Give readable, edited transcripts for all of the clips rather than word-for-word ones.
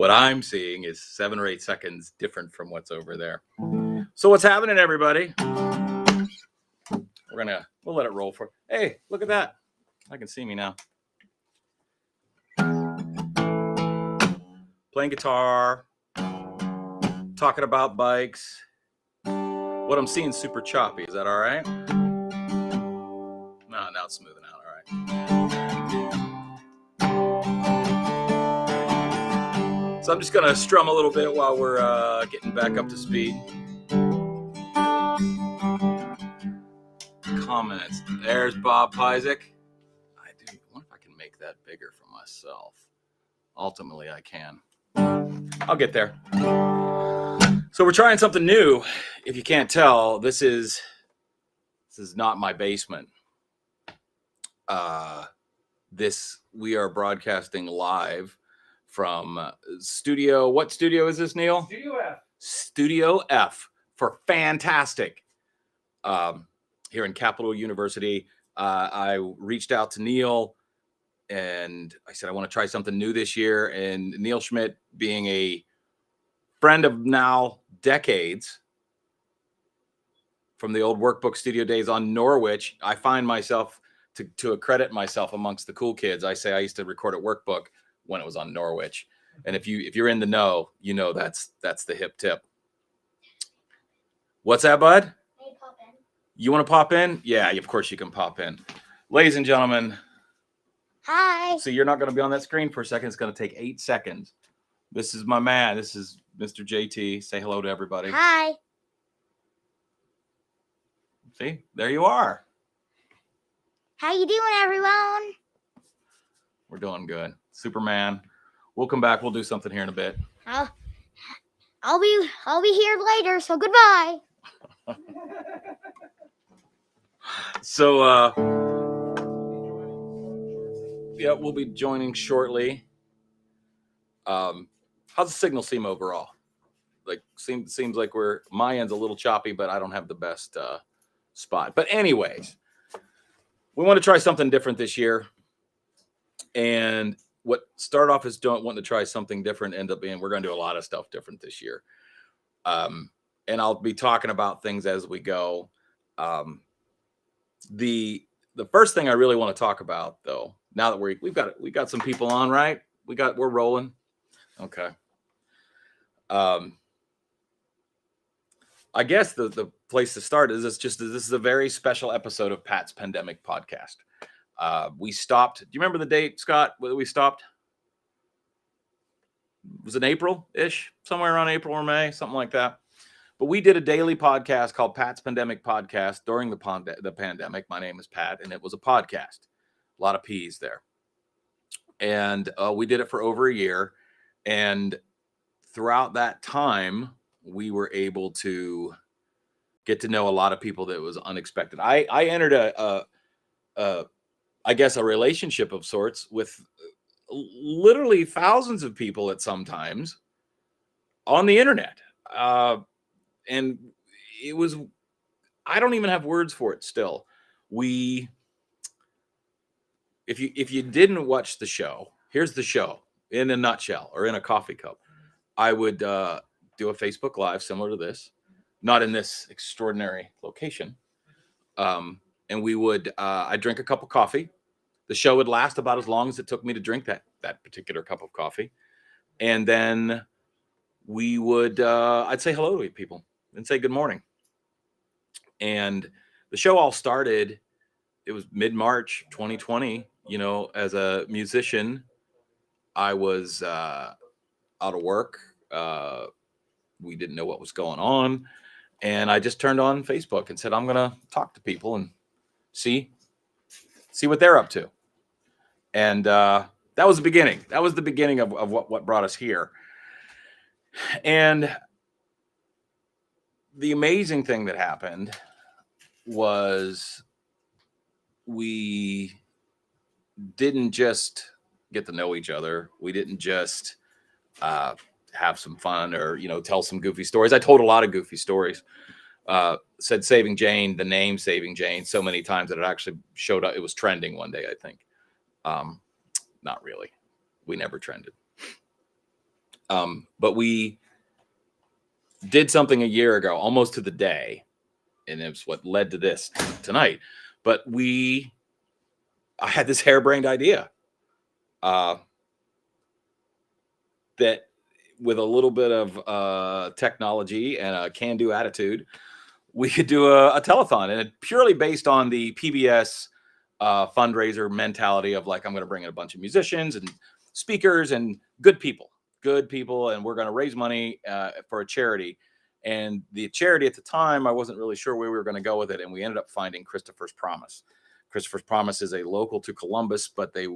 What I'm seeing is 7 or 8 seconds different from what's over there. So what's happening, everybody? We'll let it roll for. Hey, look at that. I can see me now. Playing guitar, talking about bikes. What I'm seeing super choppy. Is that all right? No, now it's smoothing out. All right. So I'm just going to strum a little bit while we're getting back up to speed. Comments. There's Bob Pyzik. I wonder if I can make that bigger for myself. Ultimately, I can. I'll get there. So we're trying something new. If you can't tell, this is not my basement. We are broadcasting live from studio. What studio is this, Neil? Studio F. Studio F for Fantastic. Here in Capital University. I reached out to Neil and I said, I want to try something new this year. And Neil Schmidt, being a friend of now decades from the old workbook studio days on Norwich, I find myself to accredit myself amongst the cool kids. I say I used to record at Workbook when it was on Norwich. And if you're in the know, you know that's the hip tip. What's that, bud? You want to pop in? Yeah, of course you can pop in. Ladies and gentlemen. Hi. See, you're not going to be on that screen for a second. It's going to take 8 seconds. This is my man. This is Mr. JT. Say hello to everybody. Hi. See, there you are. How you doing, everyone? We're doing good. Superman. We'll come back. We'll do something here in a bit. I'll be here later, so goodbye. So, yeah, we'll be joining shortly. How's the signal seem overall? Like, seems like my end's a little choppy, but I don't have the best spot. But anyways, we want to try something different this year. And what started off as wanting to try something different ended up being we're going to do a lot of stuff different this year. And I'll be talking about things as we go. The first thing I really want to talk about, though, now that we got some people on, right? We're rolling. Okay. I guess the place to start is this is a very special episode of Pat's Pandemic Podcast. We stopped. Do you remember the date, Scott, whether we stopped? Was it April-ish? Somewhere around April or May, something like that. But we did a daily podcast called Pat's Pandemic Podcast during the pandemic. My name is Pat, and it was a podcast. A lot of P's there. And we did it for over a year. And throughout that time, we were able to get to know a lot of people that was unexpected. I entered I guess a relationship of sorts with literally thousands of people at some times on the internet. And it was, I don't even have words for it still. If you didn't watch the show, here's the show in a nutshell or in a coffee cup. I would do a Facebook Live similar to this, not in this extraordinary location. And we would, I'd drink a cup of coffee. The show would last about as long as it took me to drink that particular cup of coffee. And then we would, I'd say hello to people and say good morning. And the show all started, it was mid-March 2020. You know, as a musician, I was out of work. We didn't know what was going on. And I just turned on Facebook and said, I'm going to talk to people and see what they're up to. And that was the beginning. That was the beginning of what brought us here. And the amazing thing that happened was we didn't just get to know each other. We didn't just have some fun or, tell some goofy stories. I told a lot of goofy stories. Said Saving Jane, the name Saving Jane, so many times that it actually showed up. It was trending one day, I think. Not really. We never trended. But we did something a year ago, almost to the day, and it's what led to this tonight. But I had this harebrained idea that with a little bit of technology and a can-do attitude, we could do a telethon, and it purely based on the PBS fundraiser mentality of like, I'm going to bring in a bunch of musicians and speakers and good people, and we're going to raise money for a charity. And the charity at the time, I wasn't really sure where we were going to go with it, and we ended up finding Christopher's Promise. Christopher's Promise is a local to Columbus, but they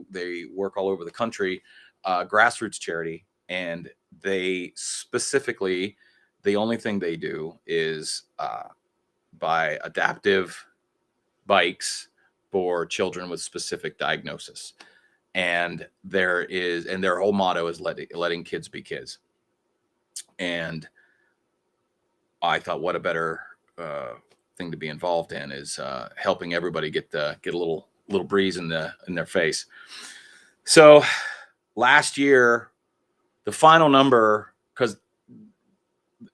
work all over the country, grassroots charity, and they specifically, the only thing they do is buy adaptive bikes for children with specific diagnosis. And their whole motto is letting kids be kids. And I thought, what a better thing to be involved in is helping everybody get a little breeze in their face. So last year, the final number, because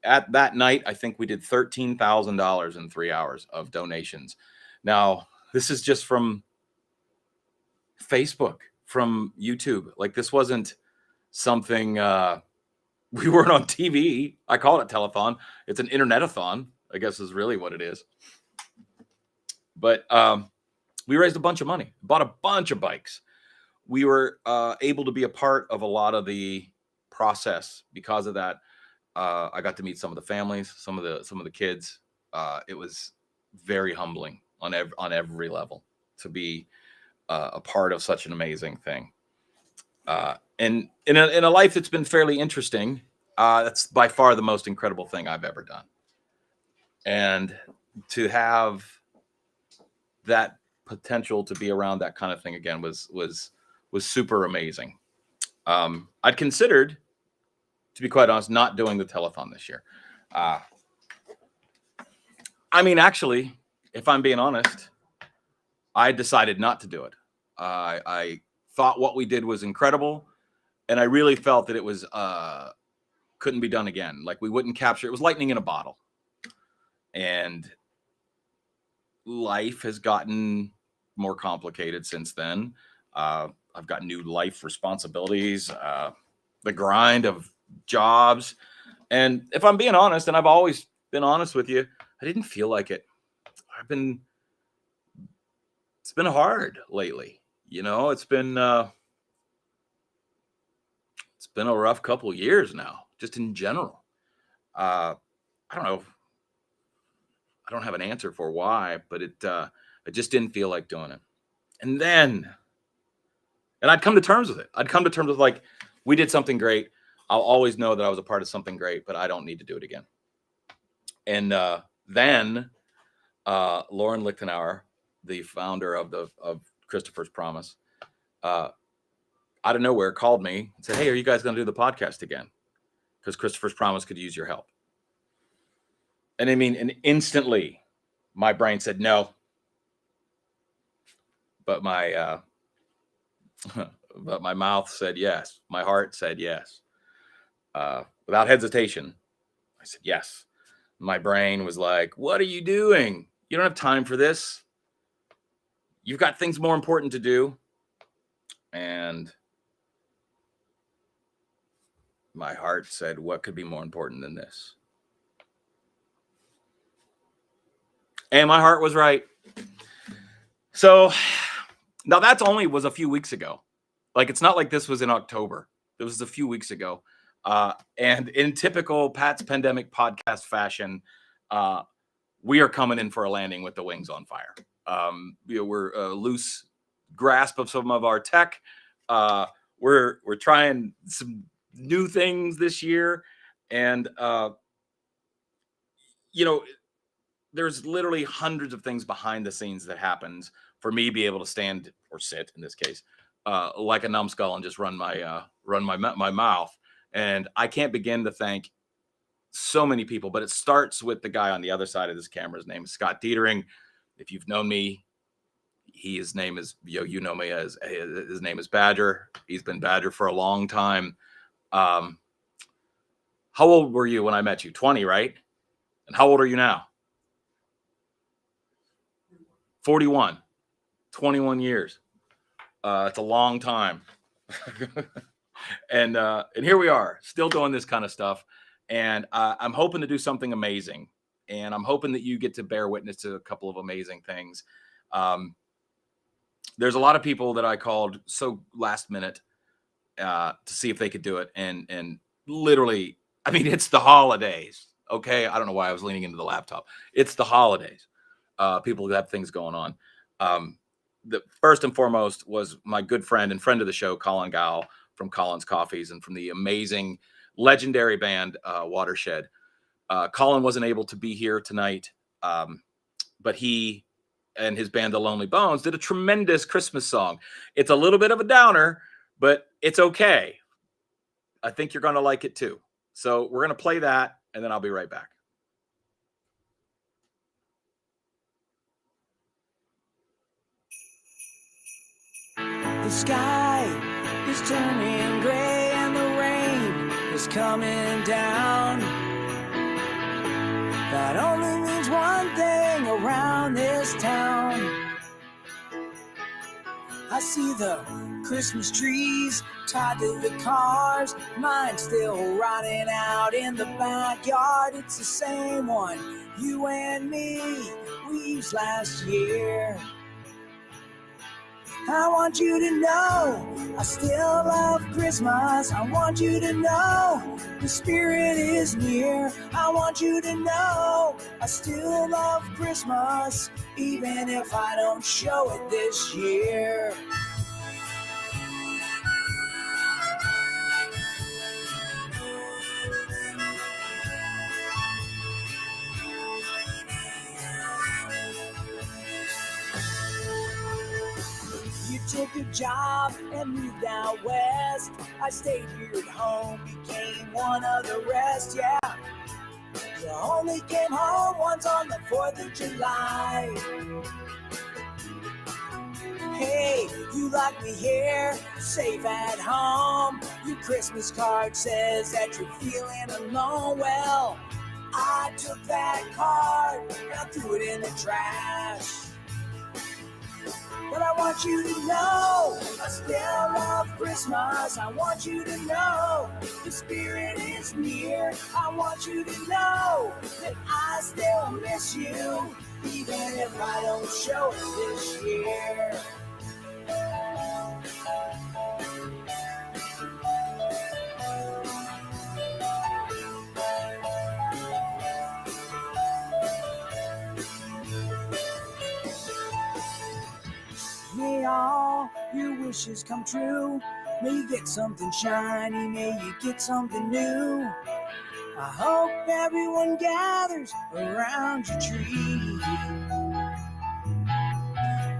at that night, I think we did $13,000 in 3 hours of donations. Now, this is just from Facebook, from YouTube. Like, this wasn't something, we weren't on TV. I call it a telethon. It's an internet-a-thon, I guess is really what it is. But we raised a bunch of money, bought a bunch of bikes. We were able to be a part of a lot of the process because of that. I got to meet some of the families, some of the kids. It was very humbling on every level to be a part of such an amazing thing. And in a life that's been fairly interesting, that's by far the most incredible thing I've ever done. And to have that potential to be around that kind of thing again was super amazing. I'd considered, to be quite honest, not doing the telethon this year. I mean, actually, if I'm being honest, I decided not to do it. I thought what we did was incredible, and I really felt that it was couldn't be done again. Like, we wouldn't capture it. Was lightning in a bottle. And life has gotten more complicated since then. I've got new life responsibilities, the grind of jobs. And if I'm being honest, and I've always been honest with you, I didn't feel like it. It's been hard lately. You know, it's been a rough couple of years now, just in general. I don't know. I don't have an answer for why, but I just didn't feel like doing it. And I'd come to terms with it. I'd come to terms with, like, we did something great. I'll always know that I was a part of something great, but I don't need to do it again. And then Lauren Lichtenauer, the founder of Christopher's Promise, out of nowhere called me and said, "Hey, are you guys going to do the podcast again? Because Christopher's Promise could use your help." And I mean, and instantly my brain said no, but my mouth said yes. My heart said yes. Without hesitation, I said yes. My brain was like, "What are you doing? You don't have time for this. You've got things more important to do." And my heart said, "What could be more important than this?" And my heart was right. So now that's only was a few weeks ago. Like, it's not like this was in October. It was a few weeks ago. And in typical Pat's Pandemic podcast fashion, we are coming in for a landing with the wings on fire. We're a loose grasp of some of our tech. We're trying some new things this year. And, there's literally hundreds of things behind the scenes that happens for me to be able to stand, or sit in this case, like a numbskull and just run my mouth. And I can't begin to thank so many people, but it starts with the guy on the other side of this camera. His name is Scott Dietering. If you've known me, his name is, you know me as, his name is Badger. He's been Badger for a long time. How old were you when I met you? 20, right? And how old are you now? 41. 21 years. It's a long time. And here we are, still doing this kind of stuff. And I'm hoping to do something amazing. And I'm hoping that you get to bear witness to a couple of amazing things. There's a lot of people that I called so last minute to see if they could do it. And literally, I mean, it's the holidays. Okay. I don't know why I was leaning into the laptop. It's the holidays. People have things going on. The first and foremost was my good friend and friend of the show, Colin Gow from Colin's Coffees and from the amazing, legendary band Watershed. Colin wasn't able to be here tonight, but he and his band, The Lonely Bones, did a tremendous Christmas song. It's a little bit of a downer, but it's okay. I think you're going to like it too. So we're going to play that, and then I'll be right back. The sky is turning gray and the rain is coming down. That only means one thing around this town. I see the Christmas trees tied to the cars, mine still rotting out in the backyard. It's the same one you and me we used last year. I want you to know I still love Christmas. I want you to know the spirit is near. I want you to know I still love Christmas, even if I don't show it this year. You took a job and moved out west. I stayed here at home, became one of the rest, yeah. You only came home once on the 4th of July. Hey, you like me here, safe at home. Your Christmas card says that you're feeling alone. Well, I took that card and I threw it in the trash. But I want you to know I still love Christmas. I want you to know the spirit is near. I want you to know that I still miss you, even if I don't show it this year. May all your wishes come true. May you get something shiny. May you get something new. I hope everyone gathers around your tree.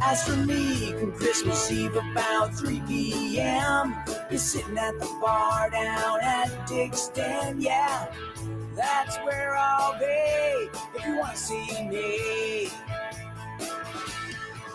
As for me, come Christmas Eve about 3 p.m., you're sitting at the bar down at Dixon, yeah. That's where I'll be if you want to see me.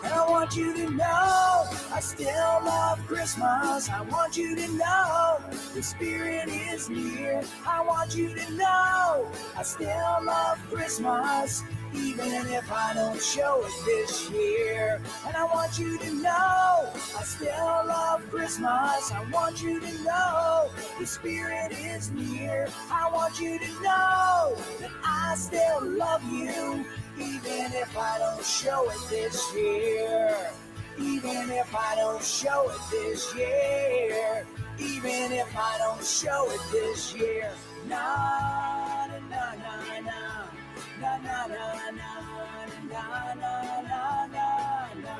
And I want you to know I still love Christmas. I want you to know the spirit is near. I want you to know I still love Christmas, even if I don't show it this year. And I want you to know I still love Christmas. I want you to know the spirit is near. I want you to know that I still love you, even if I don't show it this year. Even if I don't show it this year. Even if I don't show it this year. Na na na na na na na na na na na na na.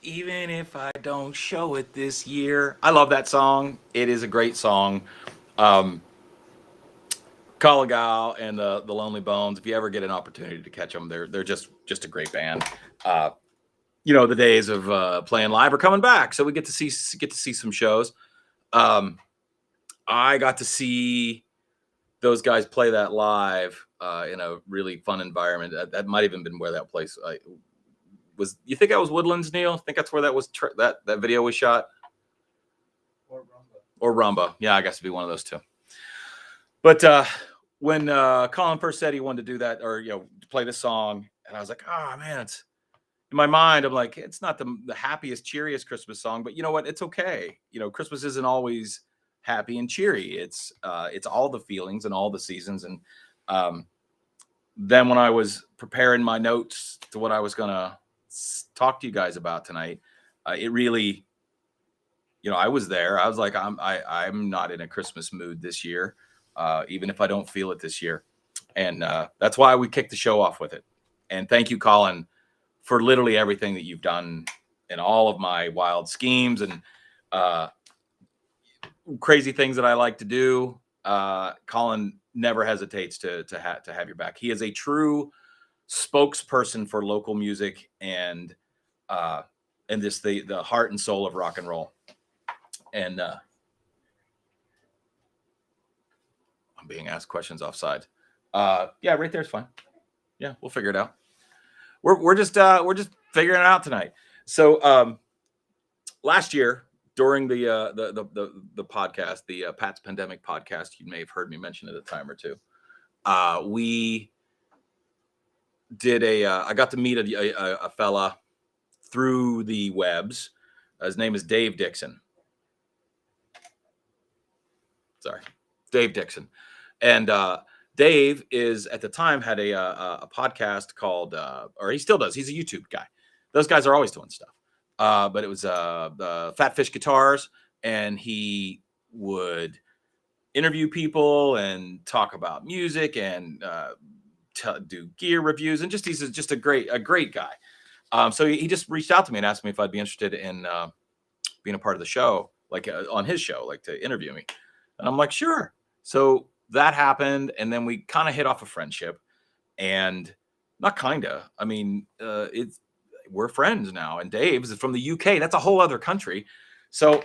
Even if I don't show it this year. I love that song. It is a great song. Collegal and the Lonely Bones. If you ever get an opportunity to catch them, they're just a great band. The days of playing live are coming back, so we get to see some shows. I got to see those guys play that live in a really fun environment. That might even been where that place was. You think that was Woodlands, Neil? I think that's where that was. That video was shot. Or Rumba. Yeah, I guess it'd be one of those two. But when Colin first said he wanted to do that, or play this song, and I was like, oh man, it's in my mind. I'm like, it's not the happiest, cheeriest Christmas song, but you know what? It's okay. Christmas isn't always happy and cheery. It's all the feelings and all the seasons. And then when I was preparing my notes to what I was gonna talk to you guys about tonight, it really, I was there. I was like, I'm not in a Christmas mood this year, even if I don't feel it this year. And that's why we kicked the show off with it. And thank you, Colin, for literally everything that you've done in all of my wild schemes and crazy things that I like to do. Colin never hesitates to have your back. He is a true spokesperson for local music and this the heart and soul of rock and roll. And I'm being asked questions offside. Yeah, right there's fine. Yeah, we'll figure it out. We're just figuring it out tonight. So last year during the podcast, the Pat's Pandemic podcast, you may have heard me mention it a time or two. We did I got to meet a fella through the webs. His name is Dave Dixon. Sorry, Dave Dixon. And Dave is at the time had a podcast called, or he still does. He's a YouTube guy. Those guys are always doing stuff. But it was Fat Fish Guitars, and he would interview people and talk about music and do gear reviews, and he's just a great guy. So he just reached out to me and asked me if I'd be interested in being a part of the show, like on his show, like to interview me. And I'm like, sure. So that happened, and then we kind of hit off a friendship, and not kinda. I mean, we're friends now. And Dave's from the UK. That's a whole other country. So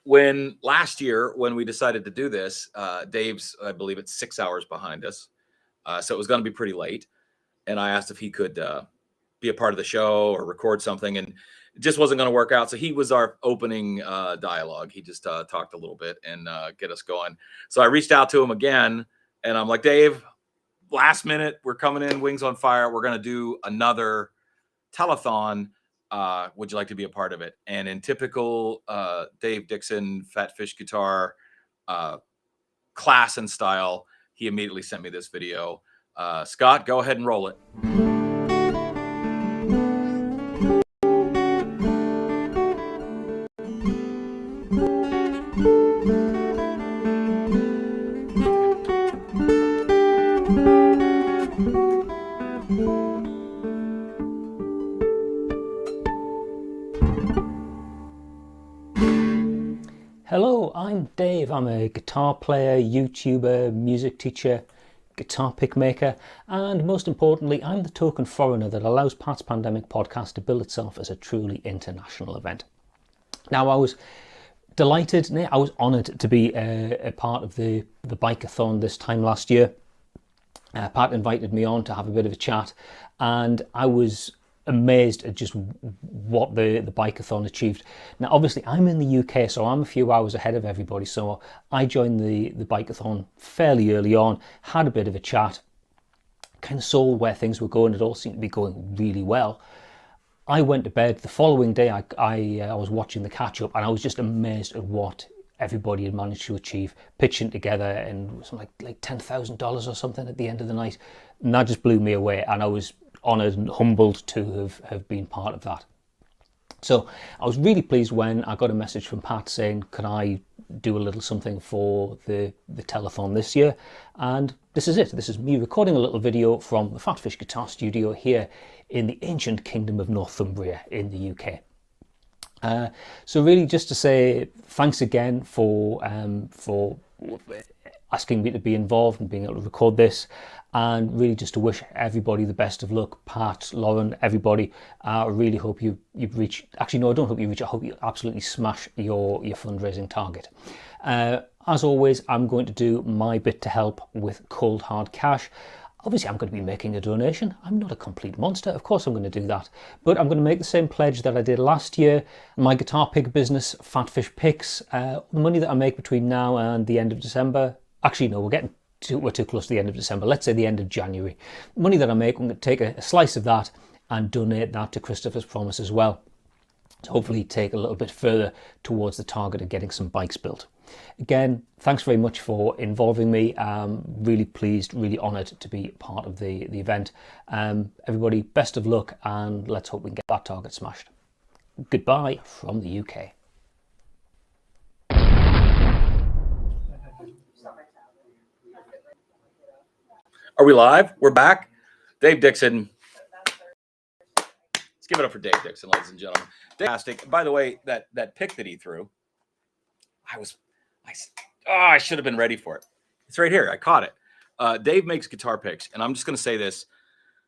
when last year when we decided to do this, Dave's, I believe it's 6 hours behind us, so it was going to be pretty late. And I asked if he could be a part of the show or record something, and it just wasn't going to work out. So he was our opening dialogue. He just talked a little bit and get us going. So I reached out to him again, and I'm like, Dave, last minute, we're coming in, wings on fire. We're going to do another telethon. Would you like to be a part of it? And in typical Dave Dixon, Fat Fish Guitar class and style, he immediately sent me this video. Scott, go ahead and roll it. Hello, I'm Dave. I'm a guitar player, YouTuber, music teacher, guitar pick maker, and most importantly, I'm the token foreigner that allows Pat's Pandemic podcast to bill itself as a truly international event. Now, I was delighted, I was honoured to be a part of the Bike-a-thon this time last year. Pat invited me on to have a bit of a chat, and I was amazed at just what the Bike-a-thon achieved. Now, obviously, I'm in the UK, so I'm a few hours ahead of everybody. So I joined the Bike-a-thon fairly early on, had a bit of a chat, kind of saw where things were going. It all seemed to be going really well. I went to bed. The following day, I was watching the catch-up, and I was just amazed at what everybody had managed to achieve, pitching together, and something like $10,000 or something at the end of the night. And that just blew me away, and I was honoured and humbled to have been part of that. So I was really pleased when I got a message from Pat saying, can I do a little something for the telethon this year. And this is it. This is me recording a little video from the Fatfish Guitar Studio here in the ancient kingdom of Northumbria in the UK. So really just to say thanks again for asking me to be involved and being able to record this, and really just to wish everybody the best of luck. Pat, Lauren, everybody. I really hope you reach, actually no, I don't hope you reach, I hope you absolutely smash your fundraising target. As always, I'm going to do my bit to help with cold hard cash. Obviously, I'm going to be making a donation. I'm not a complete monster. Of course I'm going to do that. But I'm going to make the same pledge that I did last year. My guitar pick business, Fatfish Picks, the money that I make between now and the end of December. Actually, no, we're too close to the end of December. Let's say the end of January. Money that I make, I'm going to take a slice of that and donate that to Christopher's Promise as well. To hopefully take a little bit further towards the target of getting some bikes built. Again, thanks very much for involving me. Really pleased, really honoured to be part of the event. Everybody, best of luck, and let's hope we can get that target smashed. Goodbye from the UK. Are we live? We're back. Dave Dixon. Let's give it up for Dave Dixon, ladies and gentlemen. Fantastic. By the way, that pick that he threw, I should have been ready for it. It's right here. I caught it. Dave makes guitar picks, and I'm just going to say this.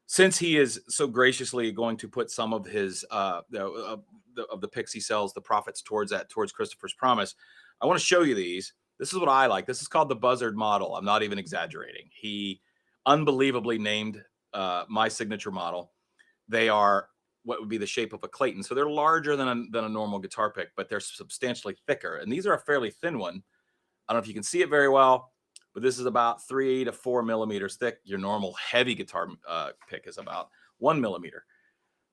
Since he is so graciously going to put some of his of the picks he sells, the profits towards Christopher's Promise, I want to show you these. This is what I like. This is called the Buzzard Model. I'm not even exaggerating. He unbelievably named my signature model. They are what would be the shape of a Clayton. So they're larger than a normal guitar pick, but they're substantially thicker. And these are a fairly thin one. I don't know if you can see it very well, but this is about 3 to 4 millimeters thick. Your normal heavy guitar pick is about 1 millimeter.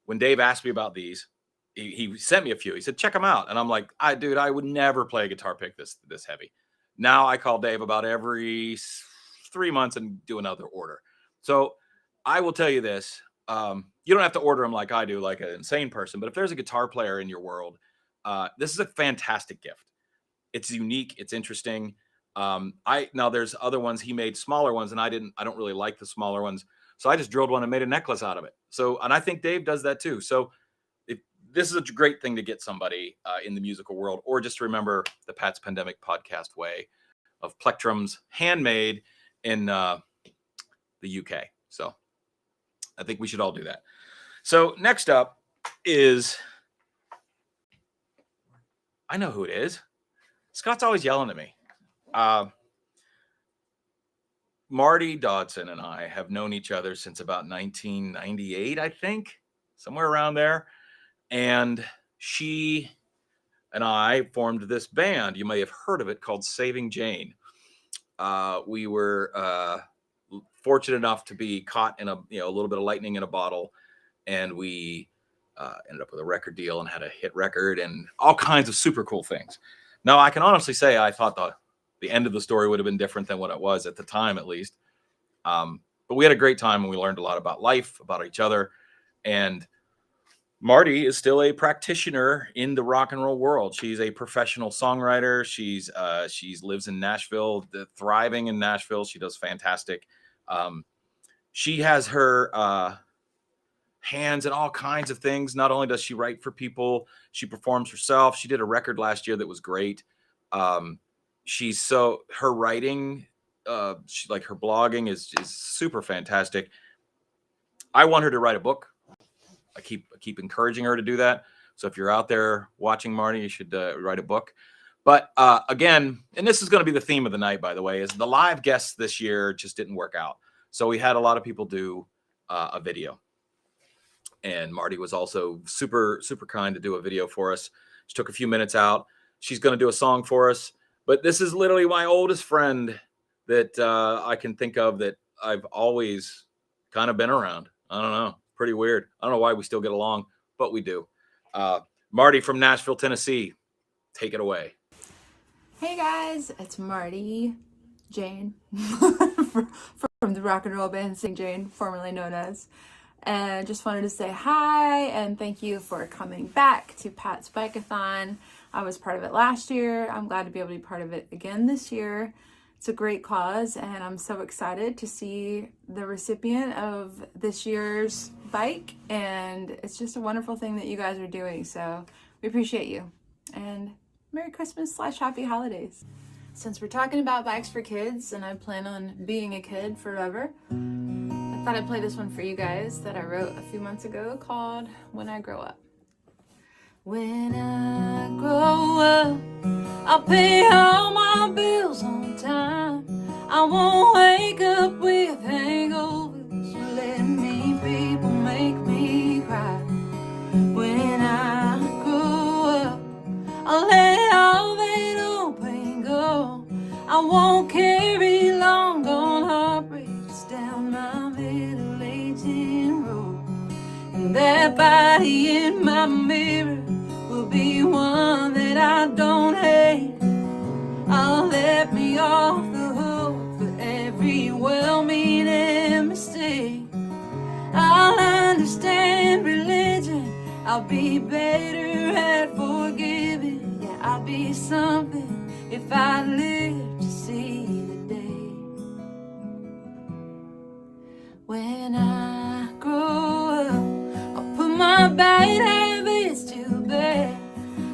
When Dave asked me about these, he sent me a few. He said, check them out. And I'm like, dude, I would never play a guitar pick this heavy. Now I call Dave about every 3 months and do another order. So I will tell you this. You don't have to order them like I do, like an insane person. But if there's a guitar player in your world, this is a fantastic gift. It's unique. It's interesting. Now there's other ones. He made smaller ones, and I don't really like the smaller ones. So I just drilled one and made a necklace out of it. So, and I think Dave does that too. So this is a great thing to get somebody in the musical world, or just to remember the Pat's Pandemic podcast way of plectrums handmade in the UK. So I think we should all do that. So next up is, I know who it is. Scott's always yelling at me. Marty Dodson and I have known each other since about 1998, I think, somewhere around there. And she and I formed this band. You may have heard of it, called Saving Jane. We were fortunate enough to be caught in a little bit of lightning in a bottle, and we ended up with a record deal and had a hit record and all kinds of super cool things. Now, I can honestly say I thought the end of the story would have been different than what it was at the time, at least. But we had a great time, and we learned a lot about life, about each other. And Marty is still a practitioner in the rock and roll world. She's a professional songwriter. She lives in Nashville, thriving in Nashville. She does fantastic. She has her hands in all kinds of things. Not only does she write for people, she performs herself. She did a record last year that was great. Her writing, her blogging is super fantastic. I want her to write a book. I keep encouraging her to do that. So if you're out there watching Marty, you should write a book. But again, and this is going to be the theme of the night, by the way, is the live guests this year just didn't work out. So we had a lot of people do a video. And Marty was also super, super kind to do a video for us. She took a few minutes out. She's going to do a song for us. But this is literally my oldest friend that I can think of that I've always kind of been around. I don't know. Pretty weird. I don't know why we still get along, but we do. Marty from Nashville, Tennessee. Take it away. Hey guys, it's Marty Jane from the rock and roll band Saving Jane, formerly known as. And just wanted to say hi and thank you for coming back to Pat's Bike-a-thon. I was part of it last year. I'm glad to be able to be part of it again this year. It's a great cause, and I'm so excited to see the recipient of this year's bike, and it's just a wonderful thing that you guys are doing, so we appreciate you. And Merry Christmas / Happy Holidays. Since we're talking about bikes for kids, and I plan on being a kid forever, I thought I'd play this one for you guys that I wrote a few months ago called When I Grow Up. When I grow up, I'll pay all my bills on time. I won't wake up with hangovers. Let me people make me cry. When I grow up, I'll let all that old pain go. I won't carry long gone heartbreaks down my middle-aging road. And that body in my mirror will be one that I don't hate. I'll let me off the hook for every well-meaning mistake. I'll understand religion. I'll be better at forgiving. Yeah, I'll be something if I live to see the day. When I grow up, I'll put my bad habits to bed.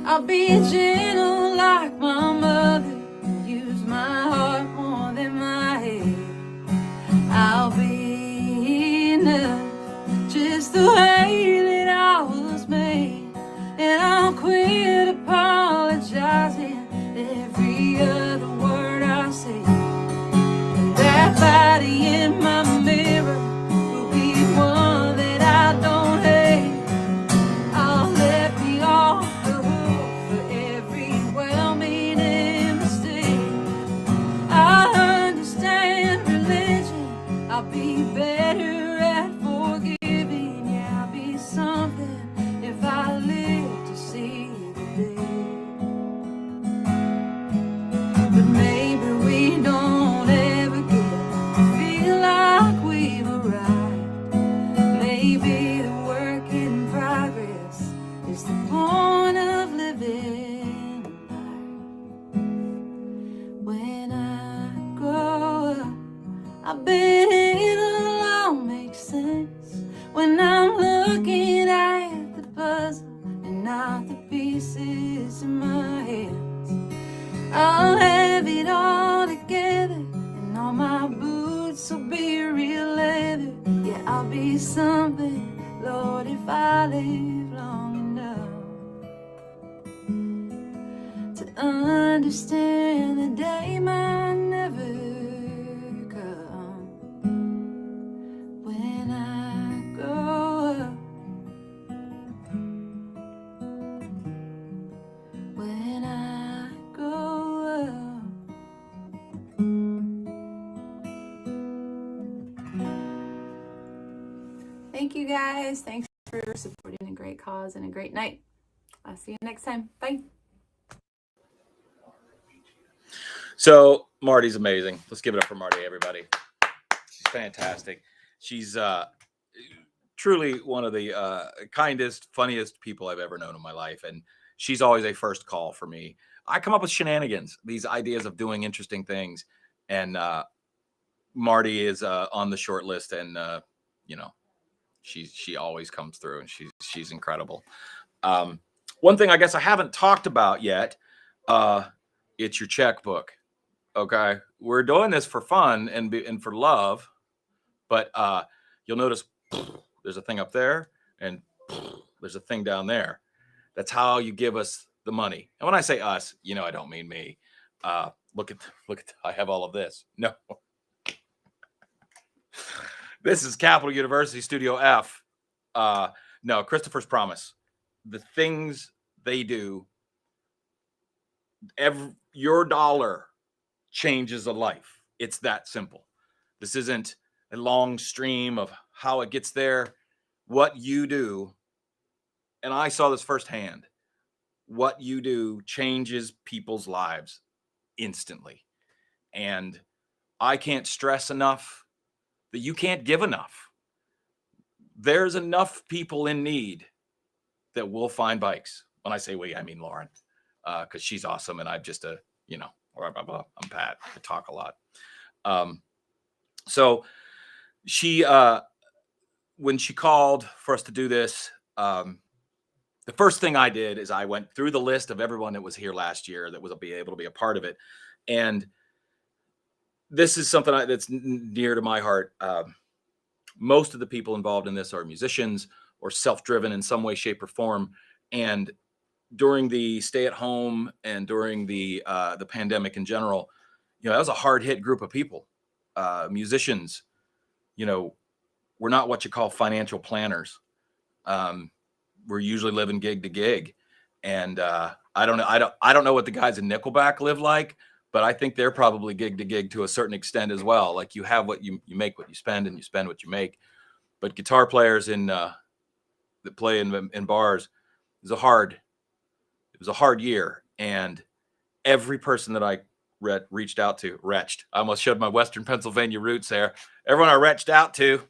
I'll be gentle like my mother, use my heart more than my head. I'll be enough just the way that I was made, and I'll quit apologizing every other word I say. And that body in my mirror will be one that I don't hate. I'll let me off the hook for every well-meaning mistake. I understand religion. I'll be better at forgiving. Yeah, I'll be something if I live to see the day. But maybe we don't ever get to feel like we've arrived. Maybe the work in progress is the point of living life. When I grow up, I bet it'll all make sense when I'm looking at the puzzle and not the pieces in my hands. I'll have it all together, and all my boots will be real leather. Yeah, I'll be something, Lord, if I live long enough to understand the day might never come. When I grow up, when I grow up. Thank you guys. Thanks for supporting a great cause and a great night. I'll see you next time. Bye. So Marty's amazing. Let's give it up for Marty, everybody. She's fantastic. She's truly one of the kindest, funniest people I've ever known in my life. And she's always a first call for me. I come up with shenanigans, these ideas of doing interesting things. And Marty is on the short list. And, you know, she always comes through, and she's incredible. One thing I guess I haven't talked about yet, it's your checkbook. Okay, we're doing this for fun and for love, but you'll notice there's a thing up there and there's a thing down there. That's how you give us the money. And when I say us, you know, I don't mean me. Look at I have all of this. No. This is Capital University Studio F. No, Christopher's Promise. The things they do, your dollar changes a life. It's that simple. This isn't a long stream of how it gets there. What you do, and I saw this firsthand, what you do changes people's lives instantly. And I can't stress enough that you can't give enough. There's enough people in need that will find bikes. When I say we, I mean Lauren. because she's awesome and I'm just a, blah, blah, blah. I'm Pat. I talk a lot. So she, when she called for us to do this, the first thing I did is I went through the list of everyone that was here last year that was able to be a part of it. And this is something that's near to my heart. Most of the people involved in this are musicians or self-driven in some way, shape, or form. And during the stay-at-home and during the pandemic in general, that was a hard-hit group of people. Musicians, we're not what you call financial planners. We're usually living gig to gig, and I don't know what the guys in Nickelback live like, but I think they're probably gig to gig to a certain extent as well. Like you have what you make what you spend, and you spend what you make. But guitar players that play in bars, it was a hard year, and every person that I reached out to, I almost showed my Western Pennsylvania roots there. Everyone I reached out to,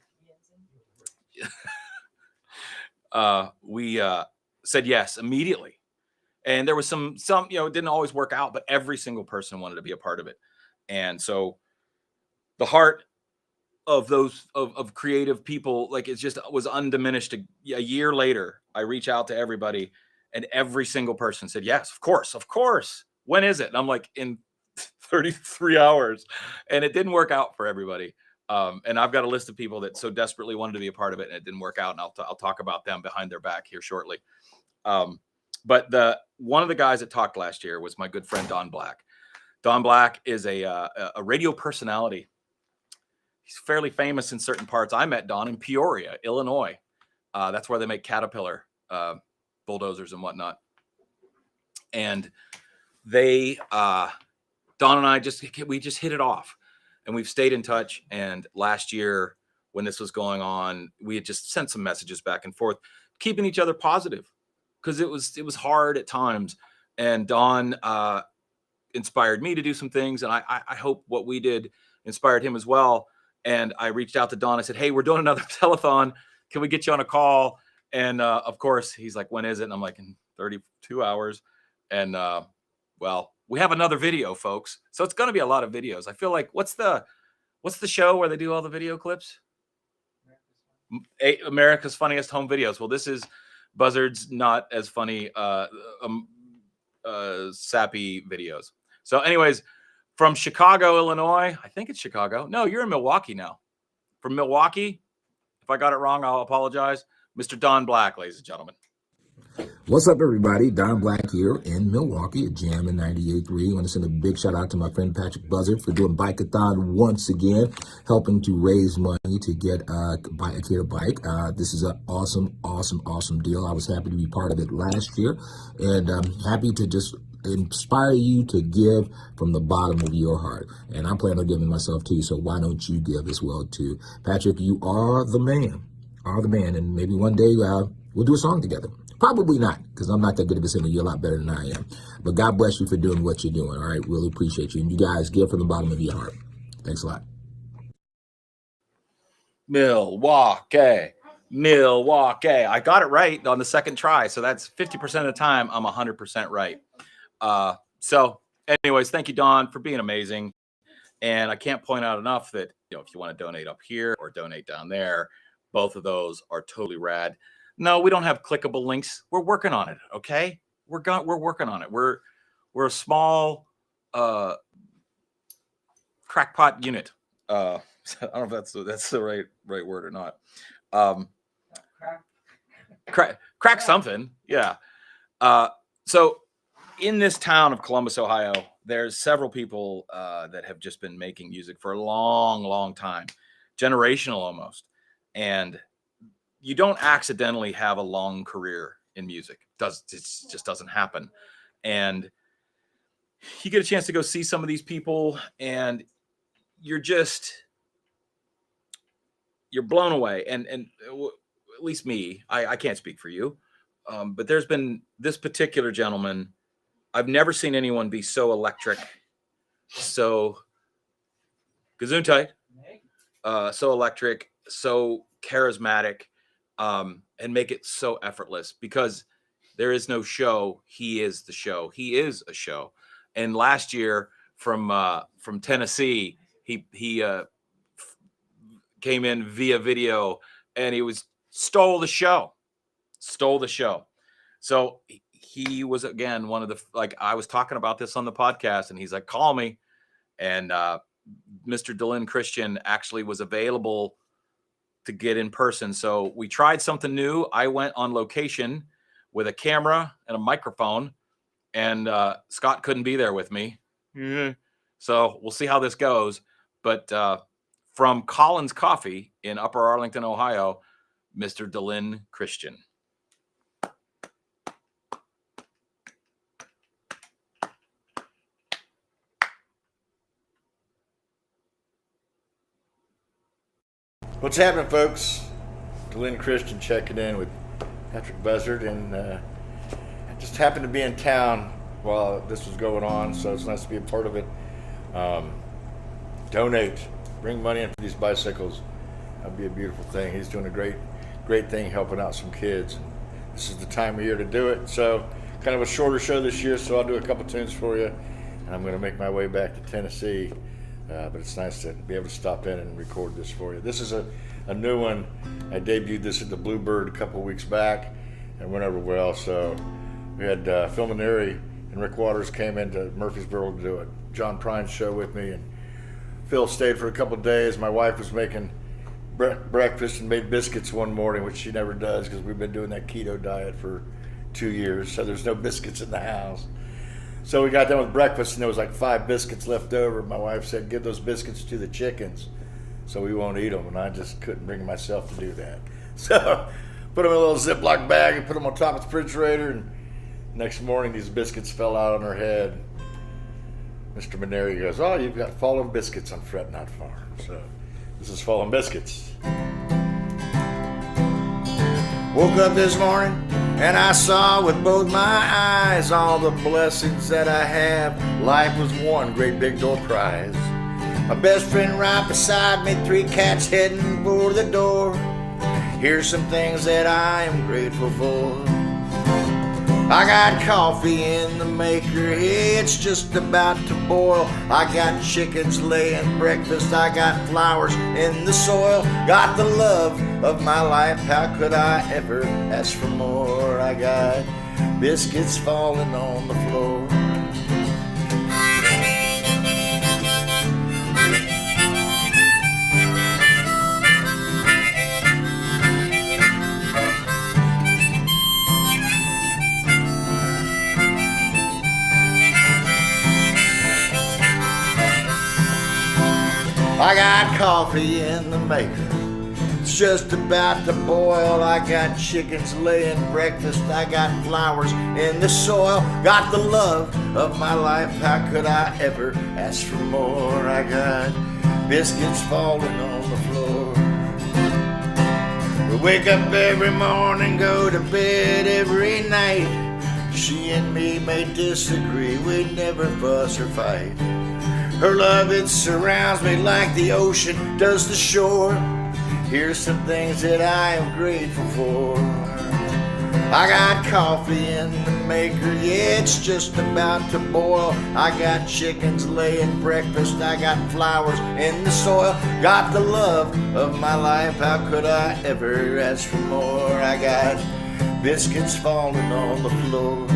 we said yes immediately. And there was some, it didn't always work out, but every single person wanted to be a part of it. And so the heart of those of creative people, like, it just was undiminished. A year later, I reach out to everybody and every single person said, yes, of course. When is it? And I'm like, in 33 hours. And it didn't work out for everybody. And I've got a list of people that so desperately wanted to be a part of it, and it didn't work out. And I'll talk about them behind their back here shortly. But one of the guys that talked last year was my good friend Don Black. Don Black is a radio personality. He's fairly famous in certain parts. I met Don in Peoria, Illinois. That's where they make Caterpillar bulldozers and whatnot. And they, Don and I we just hit it off. And we've stayed in touch. And last year, when this was going on, we had just sent some messages back and forth, keeping each other positive, because it was hard at times. And Don inspired me to do some things, and I hope what we did inspired him as well. And I reached out to Don. I said, hey, we're doing another telethon. Can we get you on a call? And of course, he's like, when is it? And I'm like, in 32 hours. And well, we have another video, folks. So it's going to be a lot of videos. I feel like, what's the show where they do all the video clips? America's Funniest Home Videos. Well, this is Buzzard's not as funny, sappy videos. So anyways, from Chicago, Illinois, I think it's Chicago. No, you're in Milwaukee now. From Milwaukee, if I got it wrong, I'll apologize. Mr. Don Black, ladies and gentlemen. What's up, everybody? Don Black here in Milwaukee at Jam in 98.3. I want to send a big shout out to my friend Patrick Buzzard for doing Bike-a-thon once again, helping to raise money to get a kid a bike. This is an awesome deal. I was happy to be part of it last year, and I'm happy to just inspire you to give from the bottom of your heart. And I'm planning on giving myself too, so why don't you give as well too? Patrick, you are the man. And maybe one day we'll do a song together. Probably not, because I'm not that good of a singer. You're a lot better than I am. But God bless you for doing what you're doing, all right? Really appreciate you. And you guys, give from the bottom of your heart. Thanks a lot. Milwaukee. I got it right on the second try. So that's 50% of the time I'm 100% right. So anyways, thank you, Don, for being amazing. And I can't point out enough that, if you want to donate up here or donate down there, both of those are totally rad. No, we don't have clickable links. We're working on it. Okay. We're working on it. We're a small, crackpot unit. I don't know if that's the right word or not. Crack something. Yeah. So in this town of Columbus, Ohio, there's several people that have just been making music for a long time, generational almost. And you don't accidentally have a long career in music. It just doesn't happen. And you get a chance to go see some of these people, and you're blown away. And at least me, I can't speak for you, but there's been this particular gentleman. I've never seen anyone be so electric, so gesundheit, so electric, so charismatic, and make it so effortless, because There is no show. He is the show. He is a show. And last year from Tennessee, he came in via video, and he stole the show. So he was, again, one of the, like, I was talking about this on the podcast, and he's like, call me. And Mr. Dylan Christian actually was available to get in person. So we tried something new. I went on location with a camera and a microphone, and Scott couldn't be there with me. So we'll see how this goes. But from Collins Coffee in Upper Arlington, Ohio, Mr. Dylan Christian. What's happening, folks? Dylan Christian checking in with Patrick Buzzard, and I just happened to be in town while this was going on, so it's nice to be a part of it. Donate, bring money in for these bicycles. That'd be a beautiful thing. He's doing a great thing helping out some kids. And this is the time of year to do it. So kind of a shorter show this year, so I'll do a couple tunes for you, and I'm going to make my way back to Tennessee. But it's nice to be able to stop in and record this for you. This is a new one. I debuted this at the Bluebird a couple weeks back and went over well. So we had Phil Maneri and Rick Waters came into Murfreesboro to do a John Prine show with me, and Phil stayed for a couple of days. My wife was making breakfast and made biscuits one morning, which she never does because we've been doing that keto diet for 2 years, so there's no biscuits in the house. So we got done with breakfast, and there was like 5 biscuits left over. My wife said, give those biscuits to the chickens so we won't eat them, and I just couldn't bring myself to do that. So put them in a little Ziploc bag and put them on top of the refrigerator, and next morning these biscuits fell out on her head. Mr. Maneri goes, oh, you've got fallen biscuits on Fret Not Farm. So this is Fallen Biscuits. Woke up this morning and I saw with both my eyes all the blessings that I have. Life was one great big door prize. My best friend right beside me, 3 cats heading for the door. Here's some things that I am grateful for. I got coffee in the maker, it's just about to boil. I got chickens laying breakfast, I got flowers in the soil. Got the love of my life, how could I ever ask for more? I got biscuits falling on the floor. I got coffee in the maker, it's just about to boil. I got chickens laying breakfast, I got flowers in the soil. Got the love of my life, how could I ever ask for more? I got biscuits falling on the floor. We wake up every morning, go to bed every night. She and me may disagree, we never fuss or fight. Her love, it surrounds me like the ocean does the shore. Here's some things that I am grateful for. I got coffee in the maker, yeah, it's just about to boil. I got chickens laying breakfast, I got flowers in the soil. Got the love of my life, how could I ever ask for more? I got biscuits falling on the floor.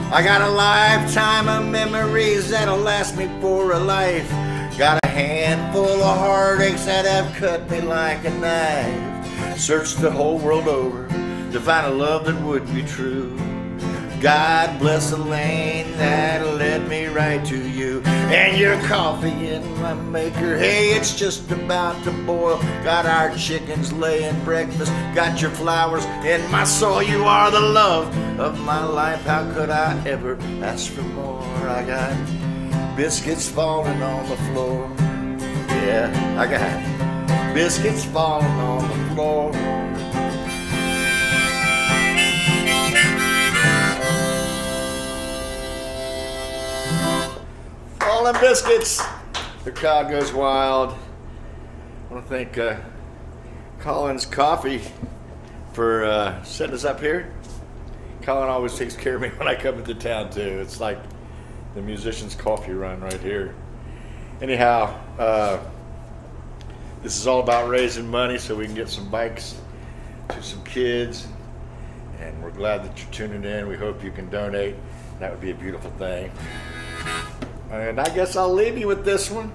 I got a lifetime of memories that'll last me for a life. Got a handful of heartaches that have cut me like a knife. Searched the whole world over to find a love that would be true. God bless the lane that led me right to you. And your coffee in my maker, hey, it's just about to boil. Got our chickens laying breakfast, got your flowers in my soul. You are the love of my life, how could I ever ask for more? I got biscuits falling on the floor. Yeah, I got biscuits falling on the floor. Fallen Biscuits. The crowd goes wild. I want to thank Collins Coffee for setting us up here. Colin always takes care of me when I come into town too. It's like the musician's coffee run right here. Anyhow, this is all about raising money so we can get some bikes to some kids. And we're glad that you're tuning in. We hope you can donate. That would be a beautiful thing. And I guess I'll leave you with this one.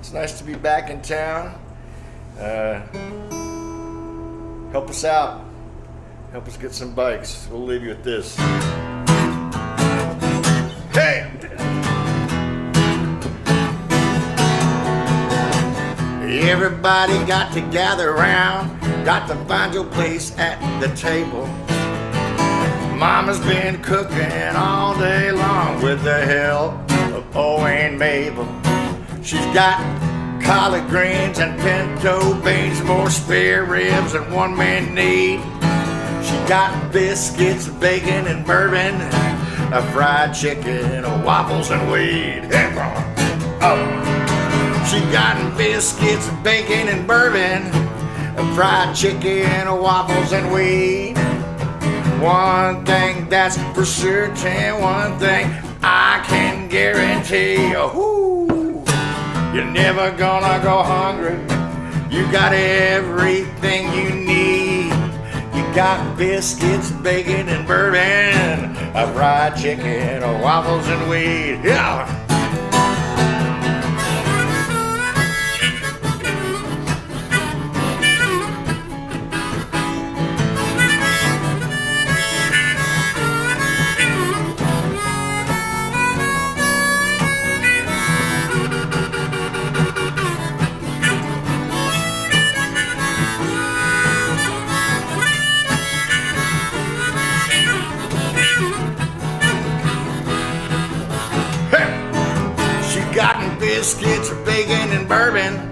It's nice to be back in town. Help us out. Help us get some bikes. We'll leave you with this. Hey! Everybody got to gather around, got to find your place at the table. Mama's been cooking all day long with the help of Owen and Mabel. She's got collard greens and pinto beans, more spare ribs than one man need. She got biscuits, bacon, and bourbon, a fried chicken, waffles, and weed. Oh. She got biscuits, bacon, and bourbon, a fried chicken, waffles, and weed. One thing that's for certain, one thing I can guarantee. Ooh, you're never gonna go hungry. You got everything you need. You got biscuits, bacon, and bourbon, a fried chicken, waffles, and weed. Yeah. Biscuits, bacon, and bourbon,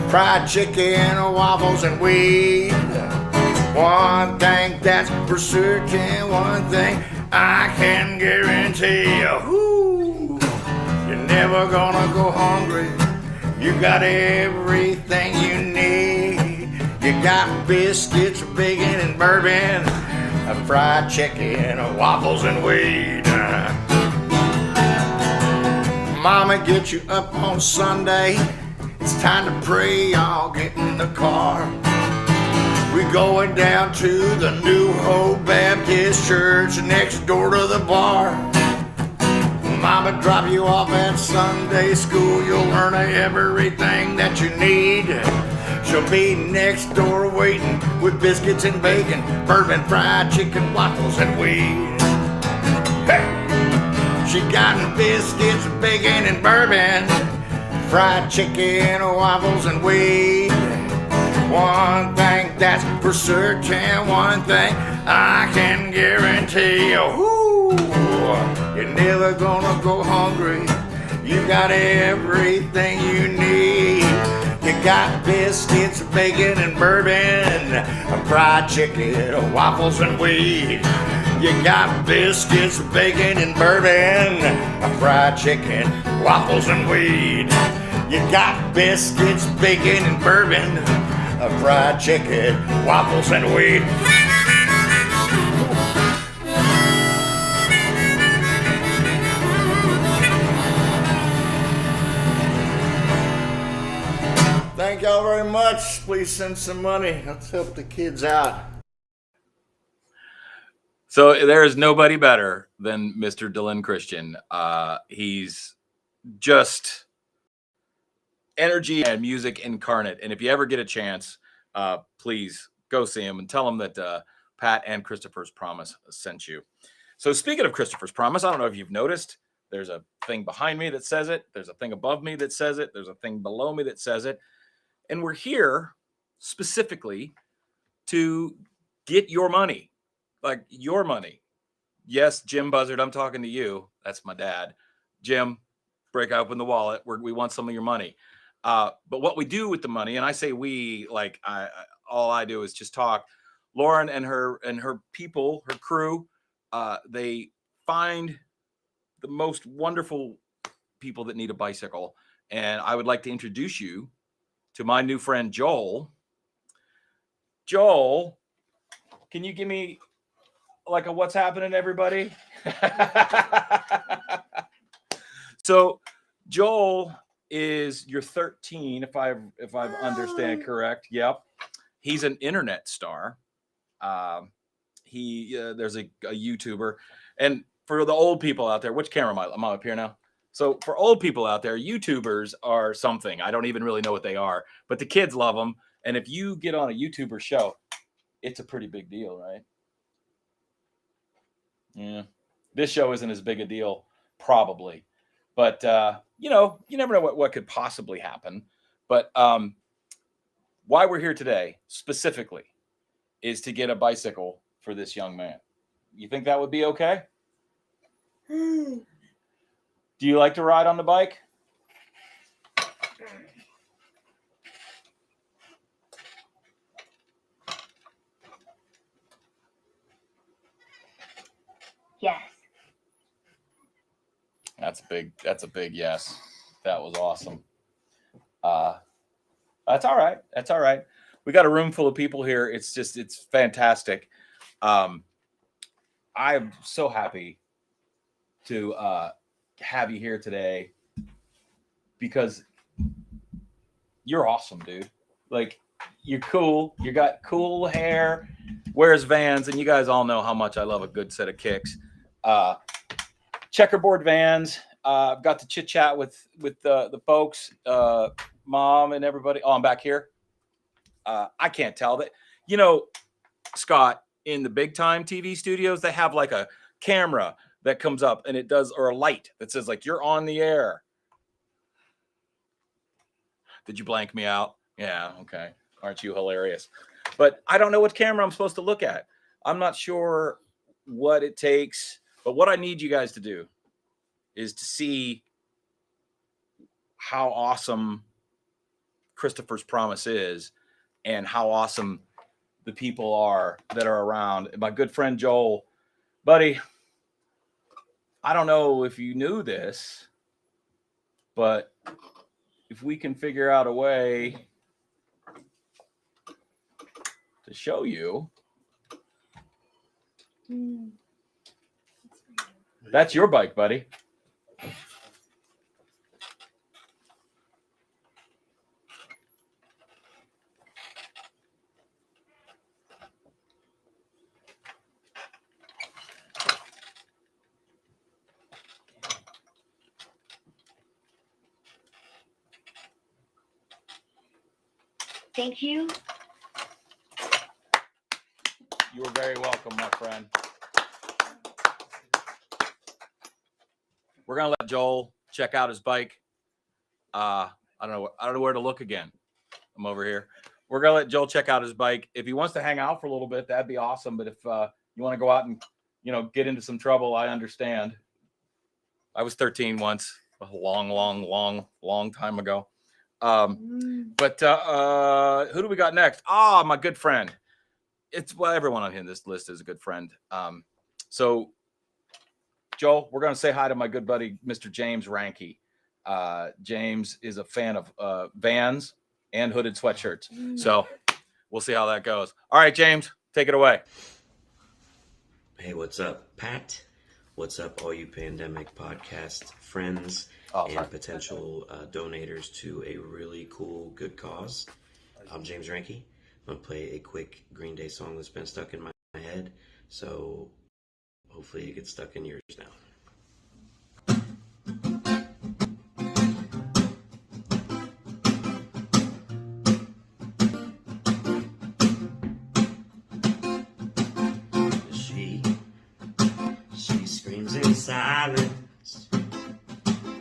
fried chicken, waffles, and weed. One thing that's for certain, one thing I can guarantee. Ooh, you're never gonna go hungry. You got everything you need. You got biscuits, bacon, and bourbon, a fried chicken, waffles, and weed. Mama gets you up on Sunday. It's time to pray, y'all get in the car. We're going down to the New Hope Baptist Church next door to the bar. Mama drop you off at Sunday school. You'll learn everything that you need. She'll be next door waiting with biscuits and bacon, bourbon, fried chicken, waffles, and weed. Hey! She got biscuits, bacon, and bourbon, fried chicken, waffles, and weed. One thing that's for certain, one thing I can guarantee. Ooh, you're never gonna go hungry. You got everything you need. You got biscuits, bacon, and bourbon, fried chicken, waffles, and weed. You got biscuits, bacon, and bourbon, fried chicken, waffles, and weed. You got biscuits, bacon, and bourbon, fried chicken, waffles, and weed. Thank y'all very much. Please send some money. Let's help the kids out. So there is nobody better than Mr. Dylan Christian. He's just energy and music incarnate. And if you ever get a chance, please go see him and tell him that Pat and Christopher's Promise sent you. So speaking of Christopher's Promise, I don't know if you've noticed, there's a thing behind me that says it. There's a thing above me that says it. There's a thing below me that says it. And we're here specifically to get your money, like your money. Yes, Jim Buzzard, I'm talking to you. That's my dad. Jim, break open the wallet. We want some of your money. But what we do with the money, and I say we, like all I do is just talk. Lauren and her people, her crew, they find the most wonderful people that need a bicycle. And I would like to introduce you to my new friend, Joel. Joel, can you give me like a what's happening, everybody? So Joel you're 13, if I understand correct. Yep. He's an internet star. There's a YouTuber, and for the old people out there, which camera am I up here now? So for old people out there, YouTubers are something. I don't even really know what they are, but the kids love them. And if you get on a YouTuber show, it's a pretty big deal, right? Yeah. This show isn't as big a deal, probably. But, you never know what could possibly happen. But why we're here today, specifically, is to get a bicycle for this young man. You think that would be okay? Do you like to ride on the bike? Yes. That's a big yes. That was awesome. That's all right. That's all right. We got a room full of people here. It's fantastic. I'm so happy to have you here today because you're awesome, dude. Like, you're cool. You got cool hair, wears Vans, and you guys all know how much I love a good set of kicks. Checkerboard Vans. I've got to chit chat with the folks, mom and everybody. Oh, I'm back here. I can't tell that. Scott, in the big time TV studios, they have like a camera that comes up and it does, or a light that says like, you're on the air. Did you blank me out? Yeah. Okay. Aren't you hilarious? But I don't know what camera I'm supposed to look at. I'm not sure what it takes, but what I need you guys to do is to see how awesome Christopher's Promise is and how awesome the people are that are around. My good friend Joel, buddy, I don't know if you knew this, but if we can figure out a way to show you, that's your bike, buddy. Thank you. You are very welcome, my friend. We're gonna let Joel check out his bike. I don't know where to look again. I'm over here. We're gonna let Joel check out his bike. If he wants to hang out for a little bit, that'd be awesome. But if you want to go out and get into some trouble, I understand. I was 13 once, a long time ago. But who do we got next? My good friend. Everyone on here in this list is a good friend. So Joel, we're going to say hi to my good buddy, Mr. James Ranke. James is a fan of Vans and hooded sweatshirts. So we'll see how that goes. All right, James, take it away. Hey, what's up, Pat? What's up, all you pandemic podcast friends and potential donators to a really cool, good cause? I'm James Ranke. I'm going to play a quick Green Day song that's been stuck in my head. So hopefully it gets stuck in yours now. She screams in silence,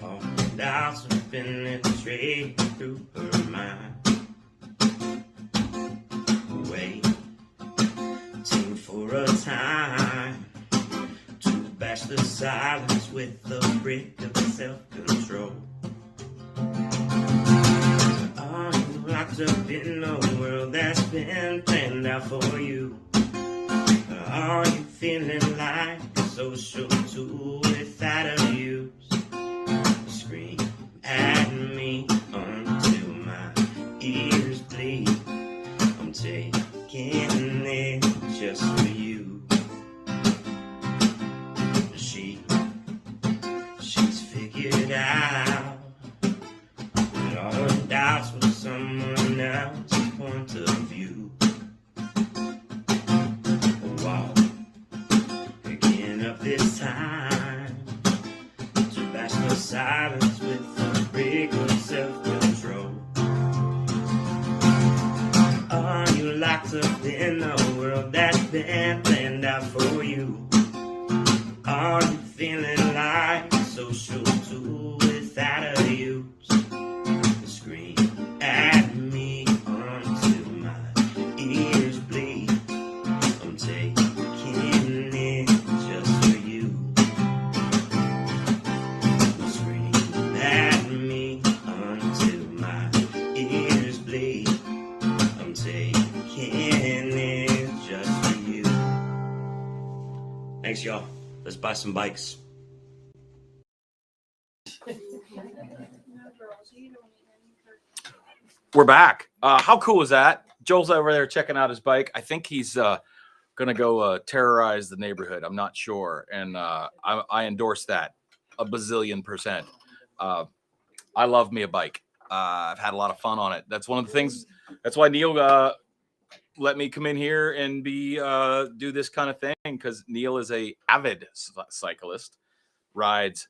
all the doubts have penetrated through her mind. Waiting for a time to bash the silence with a brick of self-control. Are you locked up in a world that's been planned out for you? Are you feeling like a social tool without a use? Scream at me until my ears bleed. I'm taking it just for you. spots up in the world that's been planned out for you. Are you feeling like a social tool without a use? Scream at me until my ears bleed. I'm taking it just for you. Scream at me until my ears bleed. I'm taking it just for you. Thanks, y'all. Let's buy some bikes. We're back. How cool is that? Joel's over there checking out his bike. I think he's gonna go terrorize the neighborhood. I'm not sure, and I endorse that a bazillion %. I love me a bike. I've had a lot of fun on it. That's one of the things. That's why Neil let me come in here and do this kind of thing, because Neil is a avid cyclist, rides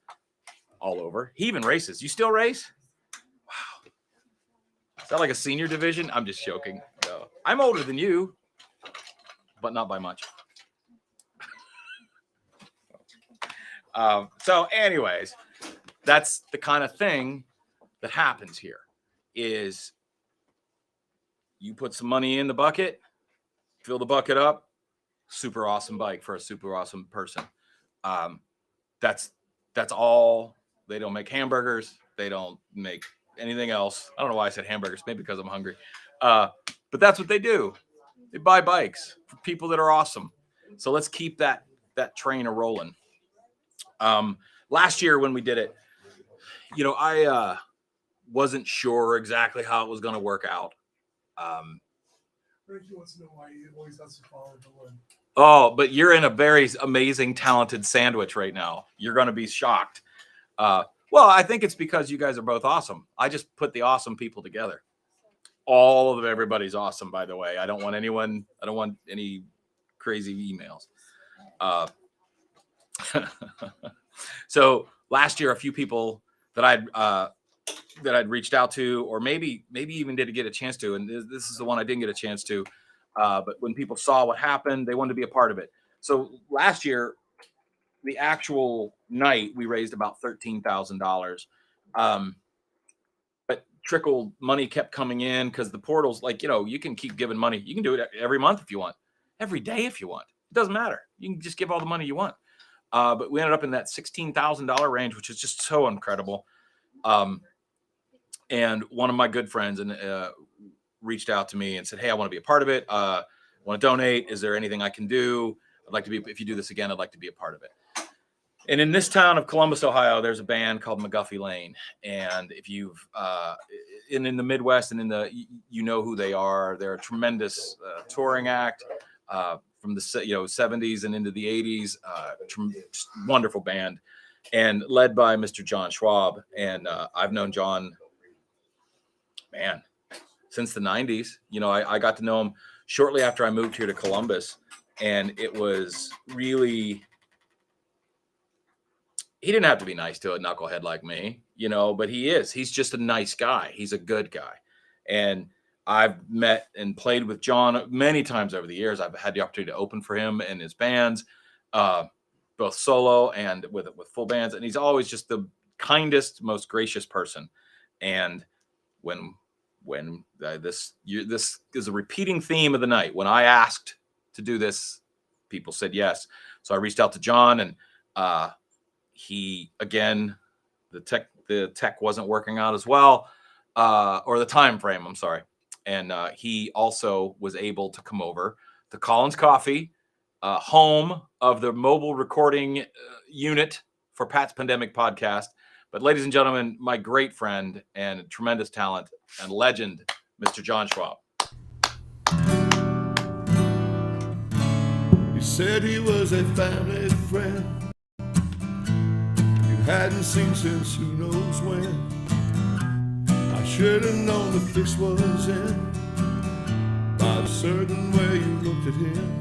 all over. He even races. You still race? Wow. Is that like a senior division? I'm just joking. No. I'm older than you, but not by much. So anyways, that's the kind of thing that happens here is you put some money in the bucket, fill the bucket up, super awesome bike for a super awesome person. That's all. They don't make hamburgers. They don't make anything else. I don't know why I said hamburgers, maybe because I'm hungry. But that's what they do. They buy bikes for people that are awesome. So let's keep that train a rolling. Last year when we did it, I wasn't sure exactly how it was going to work out. Ricky wants to know why he always has to follow the one. Oh, but you're in a very amazing, talented sandwich right now. You're going to be shocked. Well, I think it's because you guys are both awesome. I just put the awesome people together. All of everybody's awesome, by the way. I don't want any crazy emails. So last year, a few people that I'd reached out to, or maybe even didn't get a chance to, and this is the one I didn't get a chance to. But when people saw what happened, they wanted to be a part of it. So last year, the actual night, we raised about $13,000. But money kept coming in because the portal's like, you can keep giving money. You can do it every month if you want, every day if you want. It doesn't matter. You can just give all the money you want. But we ended up in that $16,000 range, which is just so incredible. And one of my good friends reached out to me and said, "Hey, I want to be a part of it. I want to donate. Is there anything I can do? I'd like to be, if you do this again, I'd like to be a part of it." And in this town of Columbus, Ohio, there's a band called McGuffey Lane. And if you've, in the Midwest and you know who they are. They're a tremendous touring act from the 70s and into the 80s. Just wonderful band, and led by Mr. John Schwab. And I've known John, man, since the 90s. I got to know him shortly after I moved here to Columbus, and it was really, he didn't have to be nice to a knucklehead like me, but he's just a nice guy. He's a good guy. And I've met and played with John many times over the years. I've had the opportunity to open for him and his bands, both solo and with full bands. And he's always just the kindest, most gracious person. And when this is a repeating theme of the night, when I asked to do this, people said yes. So I reached out to John, and he, again, the tech wasn't working out as well, or the time frame, I'm sorry. And he also was able to come over to Collins Coffee, home of the mobile recording unit for Pat's Pandemic Podcast. But ladies and gentlemen, my great friend and tremendous talent and legend, Mr. John Schwab. He said he was a family friend you hadn't seen since who knows when. I should have known the fix was in by the certain way you looked at him.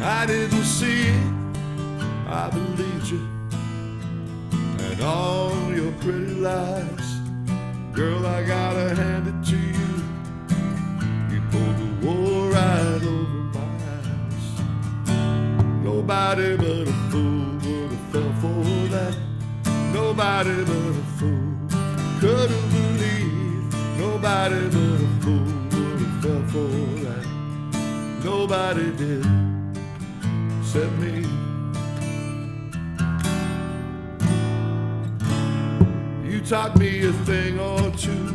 I didn't see it, I believed you, and all your pretty lies. Girl, I gotta hand it to you. You Nobody but a fool couldn't believe. Nobody but a fool would have fell for that. Nobody did except me. You taught me a thing or two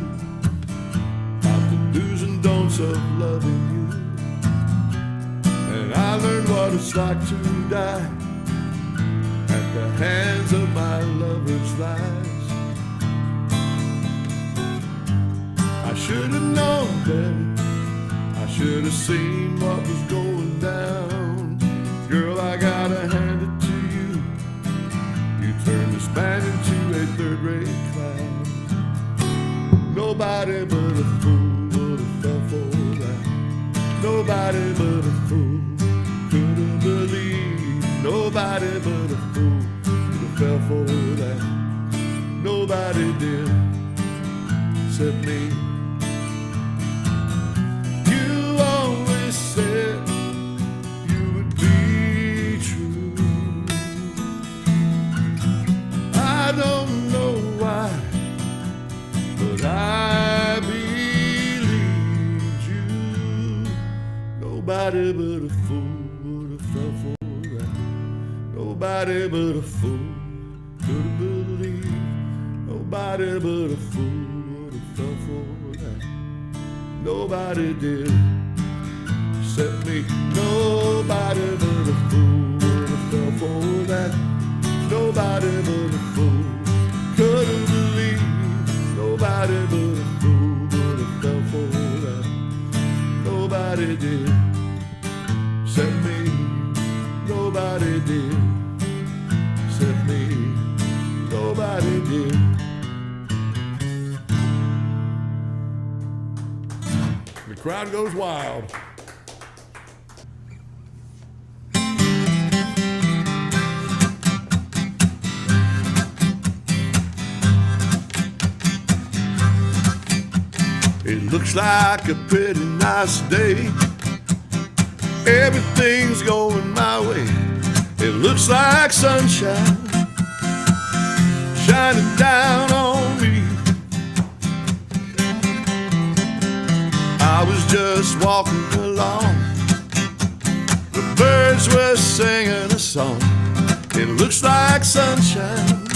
about the do's and don'ts of loving you, and I learned what it's like to die at the hands of my lover's lies. I should have known better. I should have seen what was going down. Girl, I gotta hand it to you. You turned this man into a third-rate clown. Nobody but a fool would have fell for that. Nobody but a fool could have believed. Nobody but a fool would have fell for that. Nobody did except me. You always said you would be true. I don't know why, but I believed you. Nobody but a fool would have fell for that. Nobody but a fool could have believed. Nobody but a fool would have fell for that. Nobody did except me. Nobody but a fool would have fell for that. Nobody but a fool could have believed. Nobody but a fool would have fell for that. Nobody did except me. Nobody did except me. Nobody did. The crowd goes wild. It looks like a pretty nice day. Everything's going my way. It looks like sunshine shining down on me. I was just walking along. The birds were singing a song. It looks like sunshine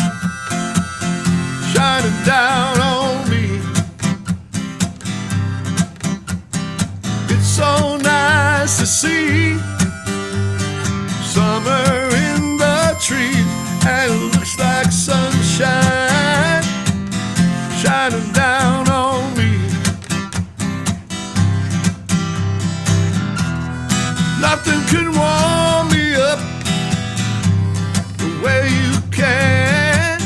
shining down on me. It's so nice to see summer in the trees, and it looks like sunshine shining down on me. Nothing can warm me up the way you can.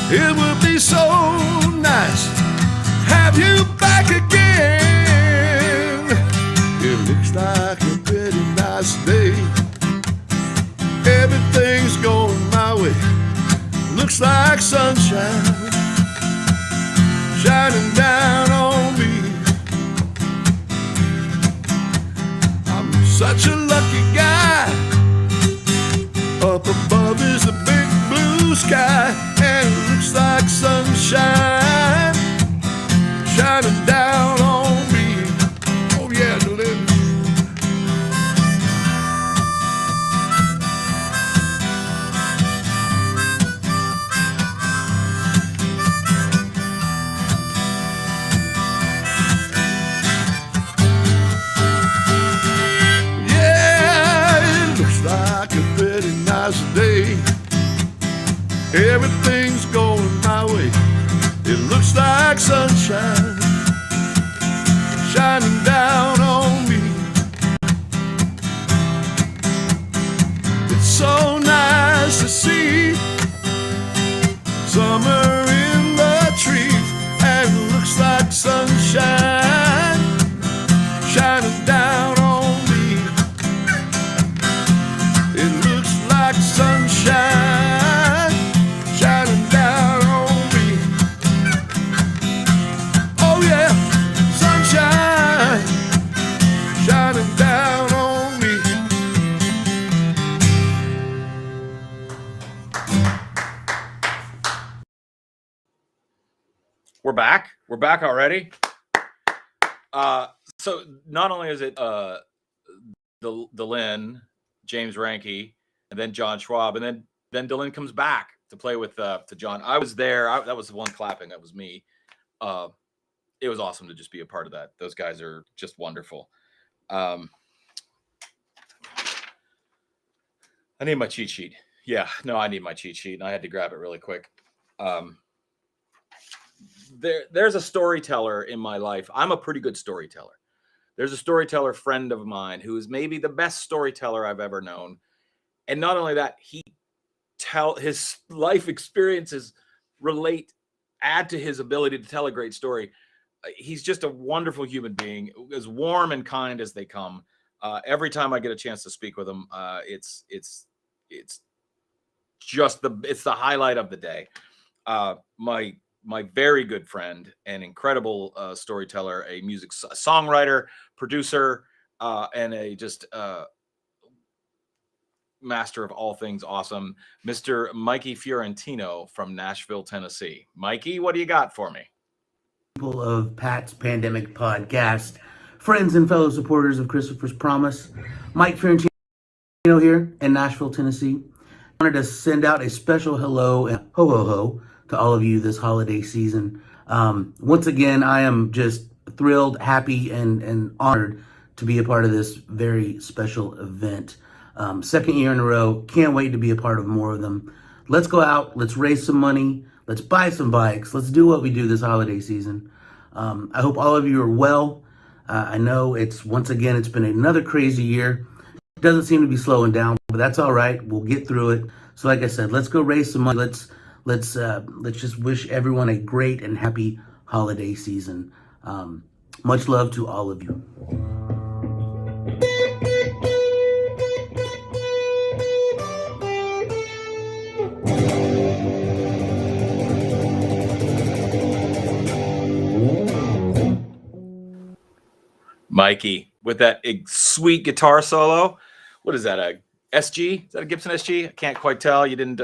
It would be so nice to have you back again. It looks like a pretty nice day. Everything's going my way. Looks like sunshine shining down on me. I'm such a lucky guy. Up above is a big blue sky, and it looks like sunshine shining down on me. Oh yeah, deliver. Day. Everything's going my way. It looks like sunshine shining down on me. It's so nice to see summer in the trees, and it looks like sunshine shining down on me. It looks like sunshine shining down on me. Oh yeah, sunshine We're back. We're back already. So not only is it Delin, James Ranke, and then John Schwab, and then Delin comes back to play with to John. I was there. That was the one clapping. That was me. It was awesome to just be a part of that. Those guys are just wonderful. I need my cheat sheet. Yeah, no, I need my cheat sheet, and I had to grab it really quick. There's a storyteller in my life. I'm a pretty good storyteller. There's a storyteller friend of mine who is maybe the best storyteller I've ever known. And not only that, his life experiences add to his ability to tell a great story. He's just a wonderful human being, as warm and kind as they come. Every time I get a chance to speak with him, it's just the highlight of the day. My very good friend, an incredible storyteller, a music songwriter, producer, and a just master of all things awesome, Mr. Mikey Fiorentino from Nashville, Tennessee. Mikey, what do you got for me? People of Pat's Pandemic Podcast, friends and fellow supporters of Christopher's Promise, Mike Fiorentino here in Nashville, Tennessee. I wanted to send out a special hello and ho ho ho to all of you this holiday season. Once again, I am just thrilled, happy, and honored to be a part of this very special event. Second year in a row, can't wait to be a part of more of them. Let's go out, let's raise some money, let's buy some bikes, let's do what we do this holiday season. I hope all of you are well. I know it's been another crazy year. It doesn't seem to be slowing down, but that's all right. We'll get through it. So like I said, let's go raise some money. Let's just wish everyone a great and happy holiday season. Much love to all of you. Mikey, with that sweet guitar solo. What is that, a SG? Is that a Gibson SG? I can't quite tell. You didn't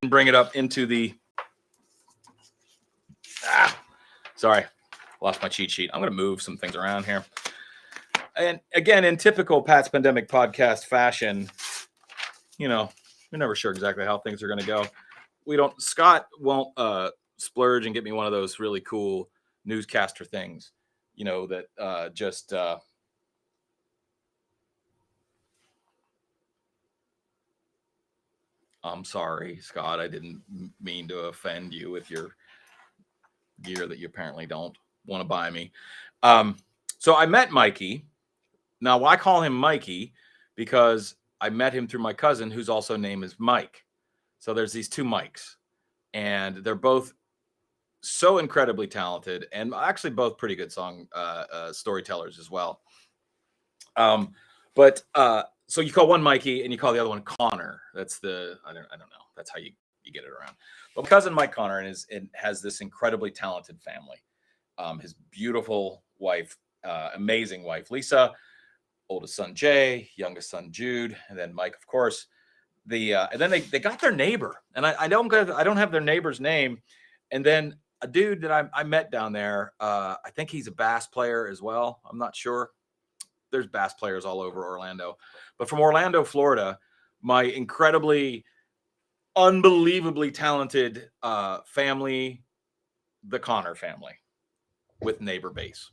bring it up into the... Sorry, lost my cheat sheet. I'm going to move some things around here. And again, in typical Pat's Pandemic Podcast fashion, we're never sure exactly how things are going to go. Scott won't splurge and get me one of those really cool newscaster things, I'm sorry, Scott. I didn't mean to offend you with your gear that you apparently don't want to buy me. So I met Mikey. Now, why call him Mikey? Because I met him through my cousin, whose also name is Mike. So there's these two Mikes, and they're both so incredibly talented, and actually both pretty good storytellers as well. So you call one Mikey and you call the other one Connor. That's I don't know. That's how you get it around. But my cousin Mike Connor has this incredibly talented family. His beautiful wife, amazing wife Lisa, oldest son Jay, youngest son Jude, and then Mike, of course. And then they got their neighbor, and I don't have their neighbor's name. And then a dude that I met down there, I think he's a bass player as well. I'm not sure. There's bass players all over Orlando, but from Orlando, Florida, my incredibly, unbelievably talented family, the Connor family, with neighbor bass.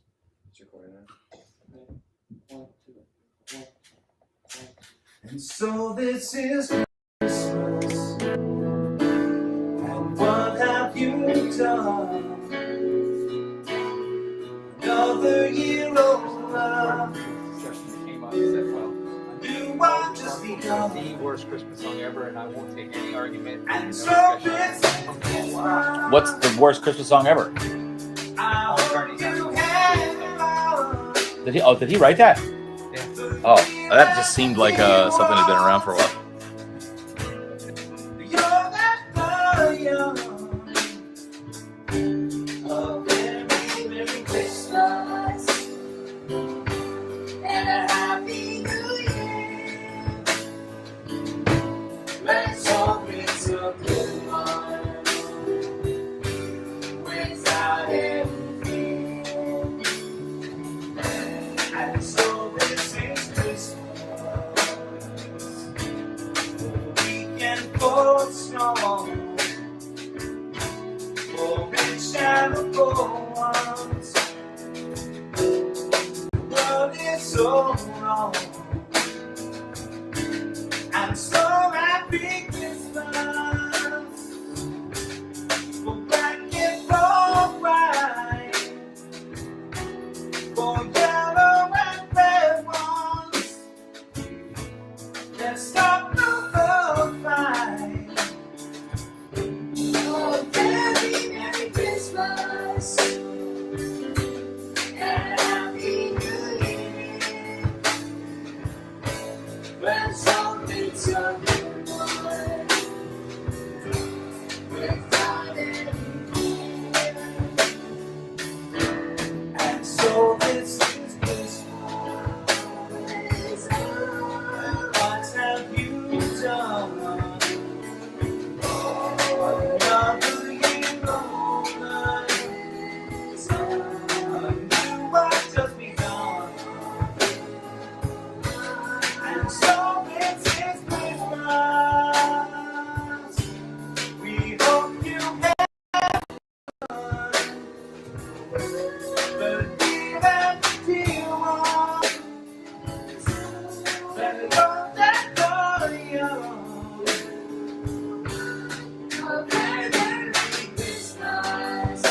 And so this is Christmas, and what have you done? Another year over. The worst Christmas song ever, and I won't take any argument. And so What's the worst Christmas song ever? Did he write that? Yeah. Oh, that just seemed like something that's been around for a while. Let's hope it's a good one without it. beautiful ones. The world is so wrong. I'm so happy Christmas. For black and for white, for yellow and red ones. Let's stop the fight. Oh, very Merry Christmas and Happy New Year. Let's hope it's a good one without any fear. And so this is Christmas. What have you done? Another year older. A new life just begun. And so this is Christmas. We hope you have fun. Believe and feel one. Let it go that you're young. A Merry Christmas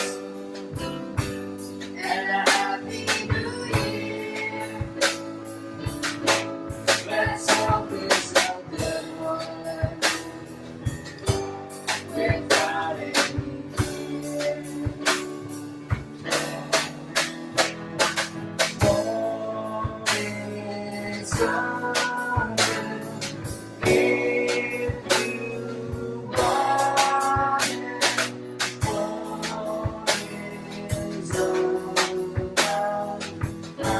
and a Happy New Year. Let's hope it's a good one without any fear. For it's over if you want it. For it's over now.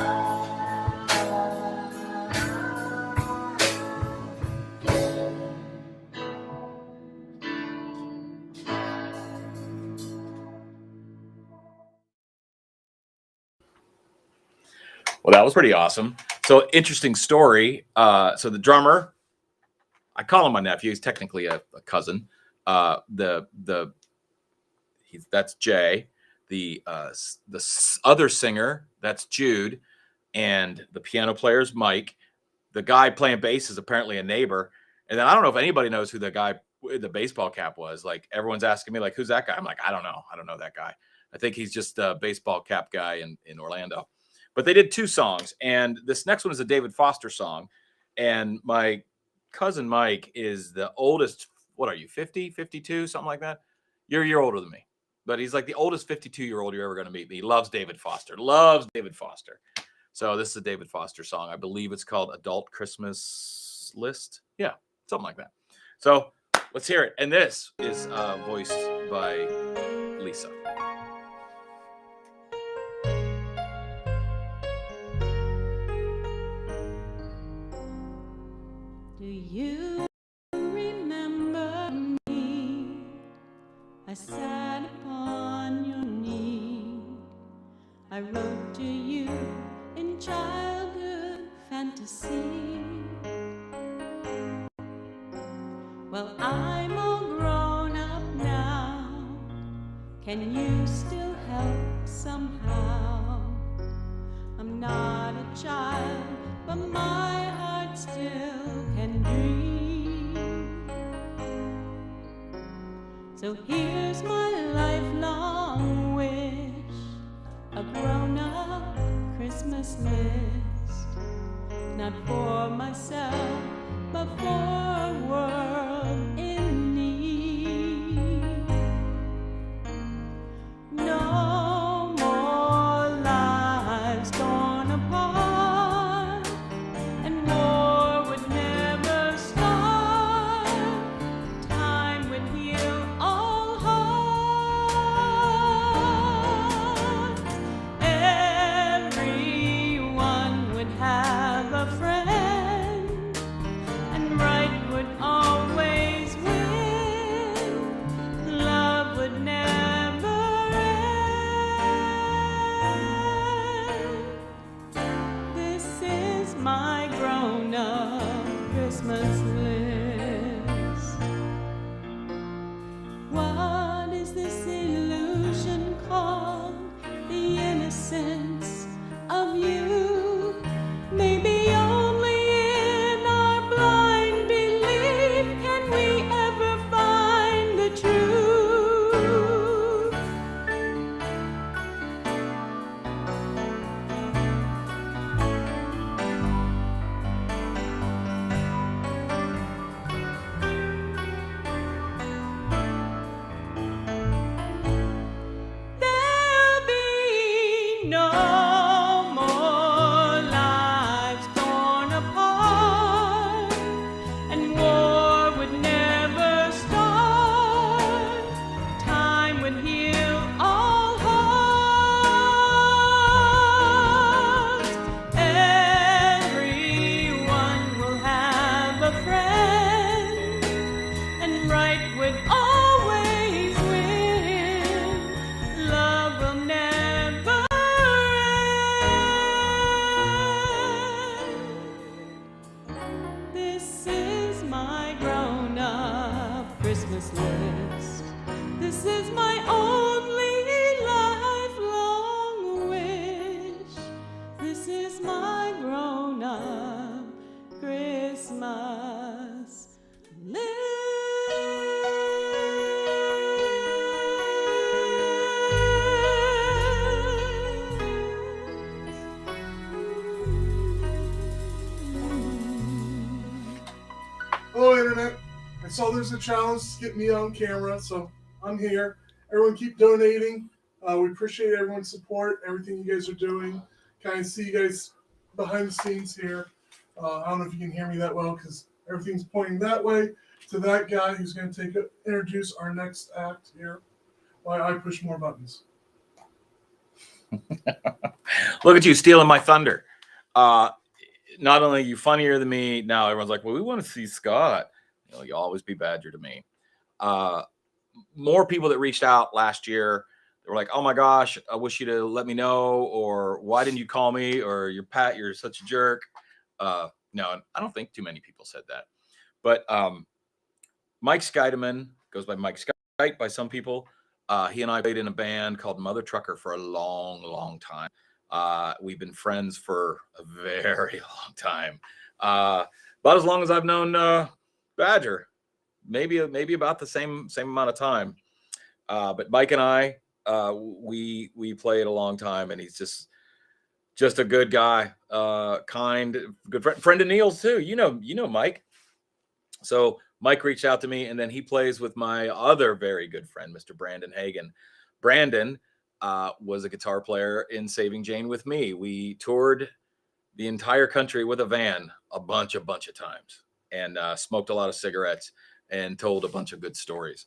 Well, that was pretty awesome. So interesting story. So the drummer, I call him my nephew. He's technically a cousin. That's Jay. The other singer, that's Jude, and the piano player is Mike. The guy playing bass is apparently a neighbor. And then I don't know if anybody knows who the guy with the baseball cap was. Like everyone's asking me, like, who's that guy? I'm like, I don't know. I don't know that guy. I think he's just a baseball cap guy in Orlando. But they did two songs, and this next one is a David Foster song. And my cousin Mike is the oldest. What are you, 50, 52, something like that? You're a year older than me. But he's like the oldest 52-year-old you're ever going to meet. He loves David Foster. Loves David Foster. So this is a David Foster song. I believe it's called Adult Christmas List. Yeah, something like that. So let's hear it. And this is voiced by Lisa. Do you remember me? I sat upon your knee. I wrote to you in childhood fantasy. Well, I'm all grown up now. Can you still help somehow? I'm not a child, but my heart still can dream. So here's my lifelong wish, a grown-up Christmas list, not for myself, but for a world in need. No more lives torn apart, and war would never start. Time would heal all hearts. Everyone would have a friend. absence of you. Maybe only in our blind belief can we ever find the truth. There'll be no more lives torn apart, and war would never start. Time would heal all hearts. Everyone will have a friend, and right would always win. Love will never end. This is my grown-up Christmas list. This is my only lifelong wish. This is my grown-up Christmas Hello, Internet. I saw there's a challenge to get me on camera, so I'm here. Everyone keep donating. We appreciate everyone's support, everything you guys are doing. Kind of see you guys behind the scenes here. I don't know if you can hear me that well because everything's pointing that way to that guy who's going to introduce our next act here while I push more buttons. Look at you stealing my thunder. Not only are you funnier than me, now everyone's like, well, we want to see Scott. You know, you always be Badger to me. More people that reached out last year, they were like, oh my gosh, I wish you'd have let me know, or why didn't you call me, or you're Pat, you're such a jerk. No, I don't think too many people said that. But Mike Scheidemann, goes by Mike Skite by some people. He and I played in a band called Mother Trucker for a long, long time. We've been friends for a very long time. About as long as I've known Badger. Maybe about the same amount of time. But Mike and I, we played a long time, and he's just a good guy, kind, good friend of Neil's too. You know Mike. So Mike reached out to me, and then he plays with my other very good friend, Mr. Brandon Hagen. Brandon was a guitar player in Saving Jane with me. We toured the entire country with a van a bunch of times, and smoked a lot of cigarettes and told a bunch of good stories.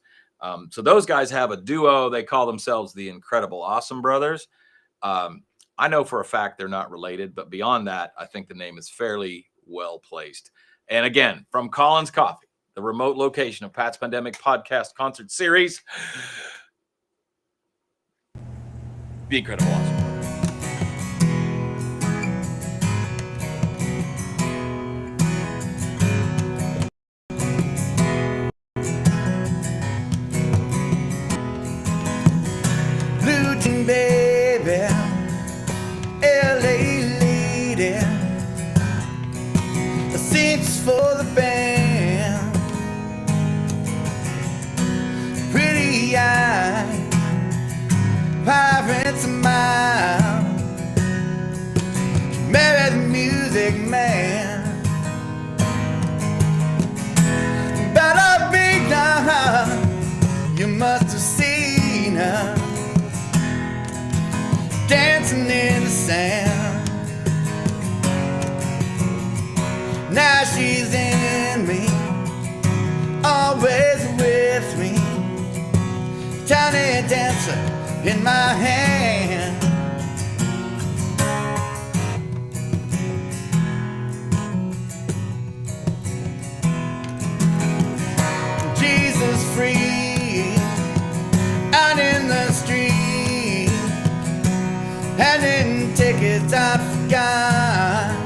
So those guys have a duo. They call themselves the Incredible Awesome Brothers. I know for a fact they're not related, but beyond that, I think the name is fairly well placed. And again, from Collins Coffee, the remote location of Pat's Pandemic Podcast Concert Series, the Incredible Awesome. Luton baby, LA lady, sings for the band. Pretty eye, pirates of mine. Married the music man. Better be gone. You must have seen her dancing in the sand. Now she's in me, always with me. Tiny dancer in my hand. Jesus free, out in the street, handing tickets I forgot.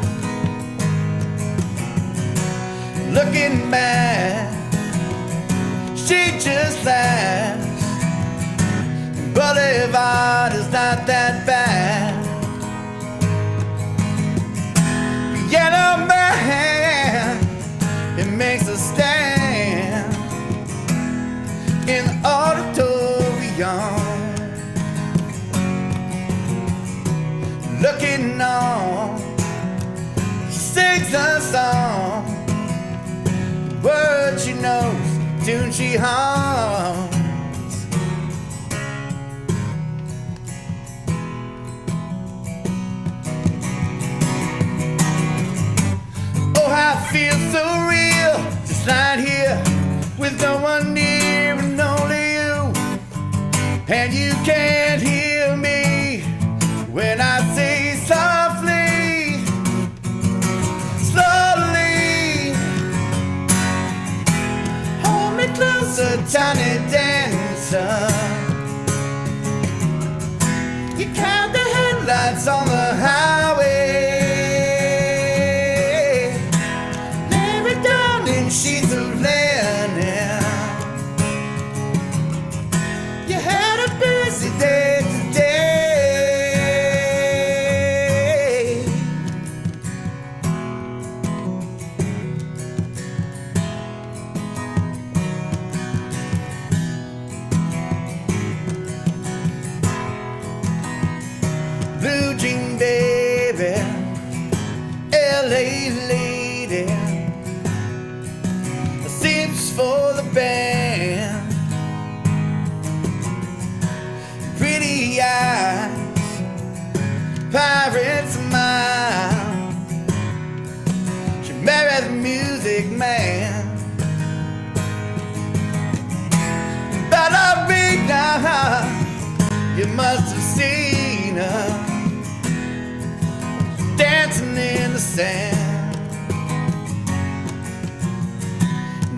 Looking back, she just laughs. Boulevard is not that bad. looking on. She sings a song, words she knows, tune she hums. Oh, I feel so real, just lying here with no one near and only you. And you can't hear me when I say softly, slowly. Hold me closer, tiny dancer. You count the headlights on the highway. She's a linen. You had a busy day today. Blue jean baby, LA lady, for the band, pretty eyes, pirates of mine. She married the music man. Ballerina, you must have seen her dancing in the sand.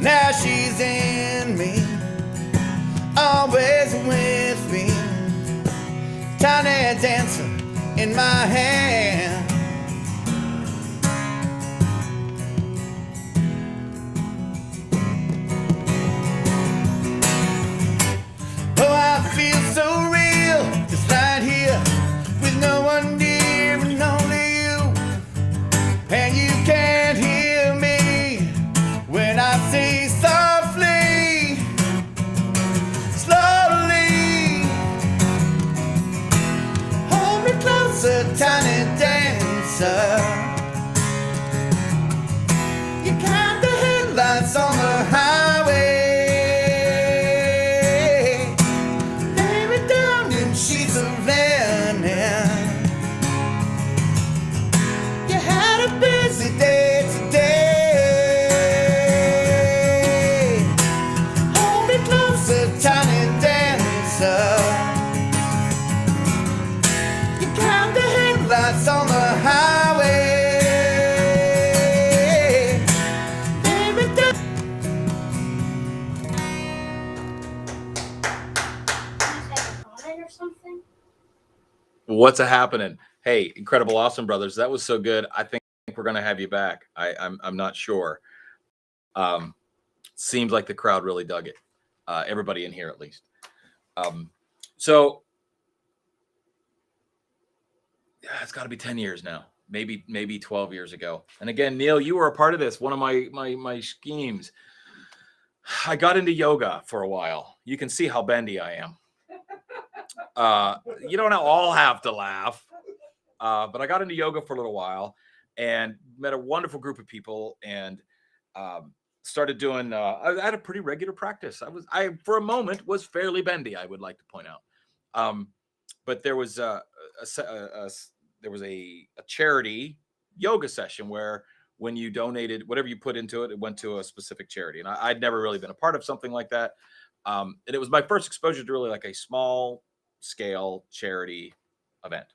Now she's in me, always with me. Tiny dancer in my hand. Oh, I feel so real, just right here with no one near and only you. And you can't hear me when I say softly, slowly. Hold me closer, tiny dancer. You count the headlights on the highway. Lay me down in sheets of linen. You had a busy day today. Tiny dancer, you count the headlights on the highway. Baby, or something? What's a happening? Hey, Incredible Awesome Brothers, that was so good. I think we're gonna have you back. I'm not sure. Seems like the crowd really dug it. Everybody in here, at least. So yeah, it's got to be 10 years now, maybe 12 years ago. And again, Neil, you were a part of this. One of my schemes. I got into yoga for a while. You can see how bendy I am. You don't all have to laugh, but I got into yoga for a little while and met a wonderful group of people and started doing. I had a pretty regular practice. I for a moment was fairly bendy. I would like to point out, but there was a charity yoga session where when you donated whatever you put into it, it went to a specific charity. And I'd never really been a part of something like that. And it was my first exposure to really like a small scale charity event.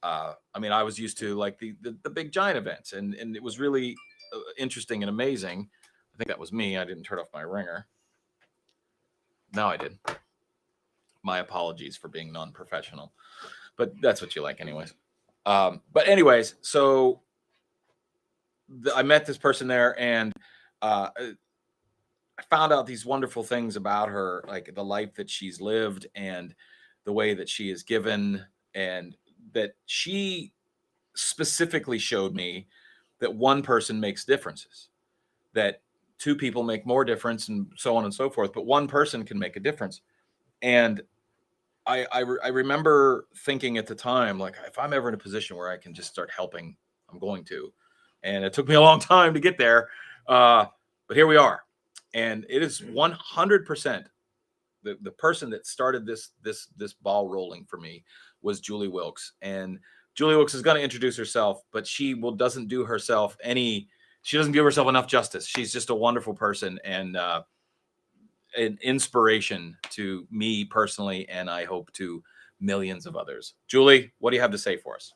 I mean, I was used to like the big giant events, and it was really interesting and amazing. I think that was me. I didn't turn off my ringer. No, I did. My apologies for being non-professional, but that's what you like anyways. But anyways, so I met this person there, and I found out these wonderful things about her, like the life that she's lived and the way that she is given, and that she specifically showed me that one person makes differences, that two people make more difference, and so on and so forth, but one person can make a difference. And I remember thinking at the time, like, if I'm ever in a position where I can just start helping, I'm going to. And it took me a long time to get there, but here we are. And it is 100% the person that started this ball rolling for me was Julie Wilkes. And Julie Wilkes is going to introduce herself, but she doesn't do herself she doesn't give herself enough justice. She's just a wonderful person and an inspiration to me personally, and I hope to millions of others. Julie, what do you have to say for us?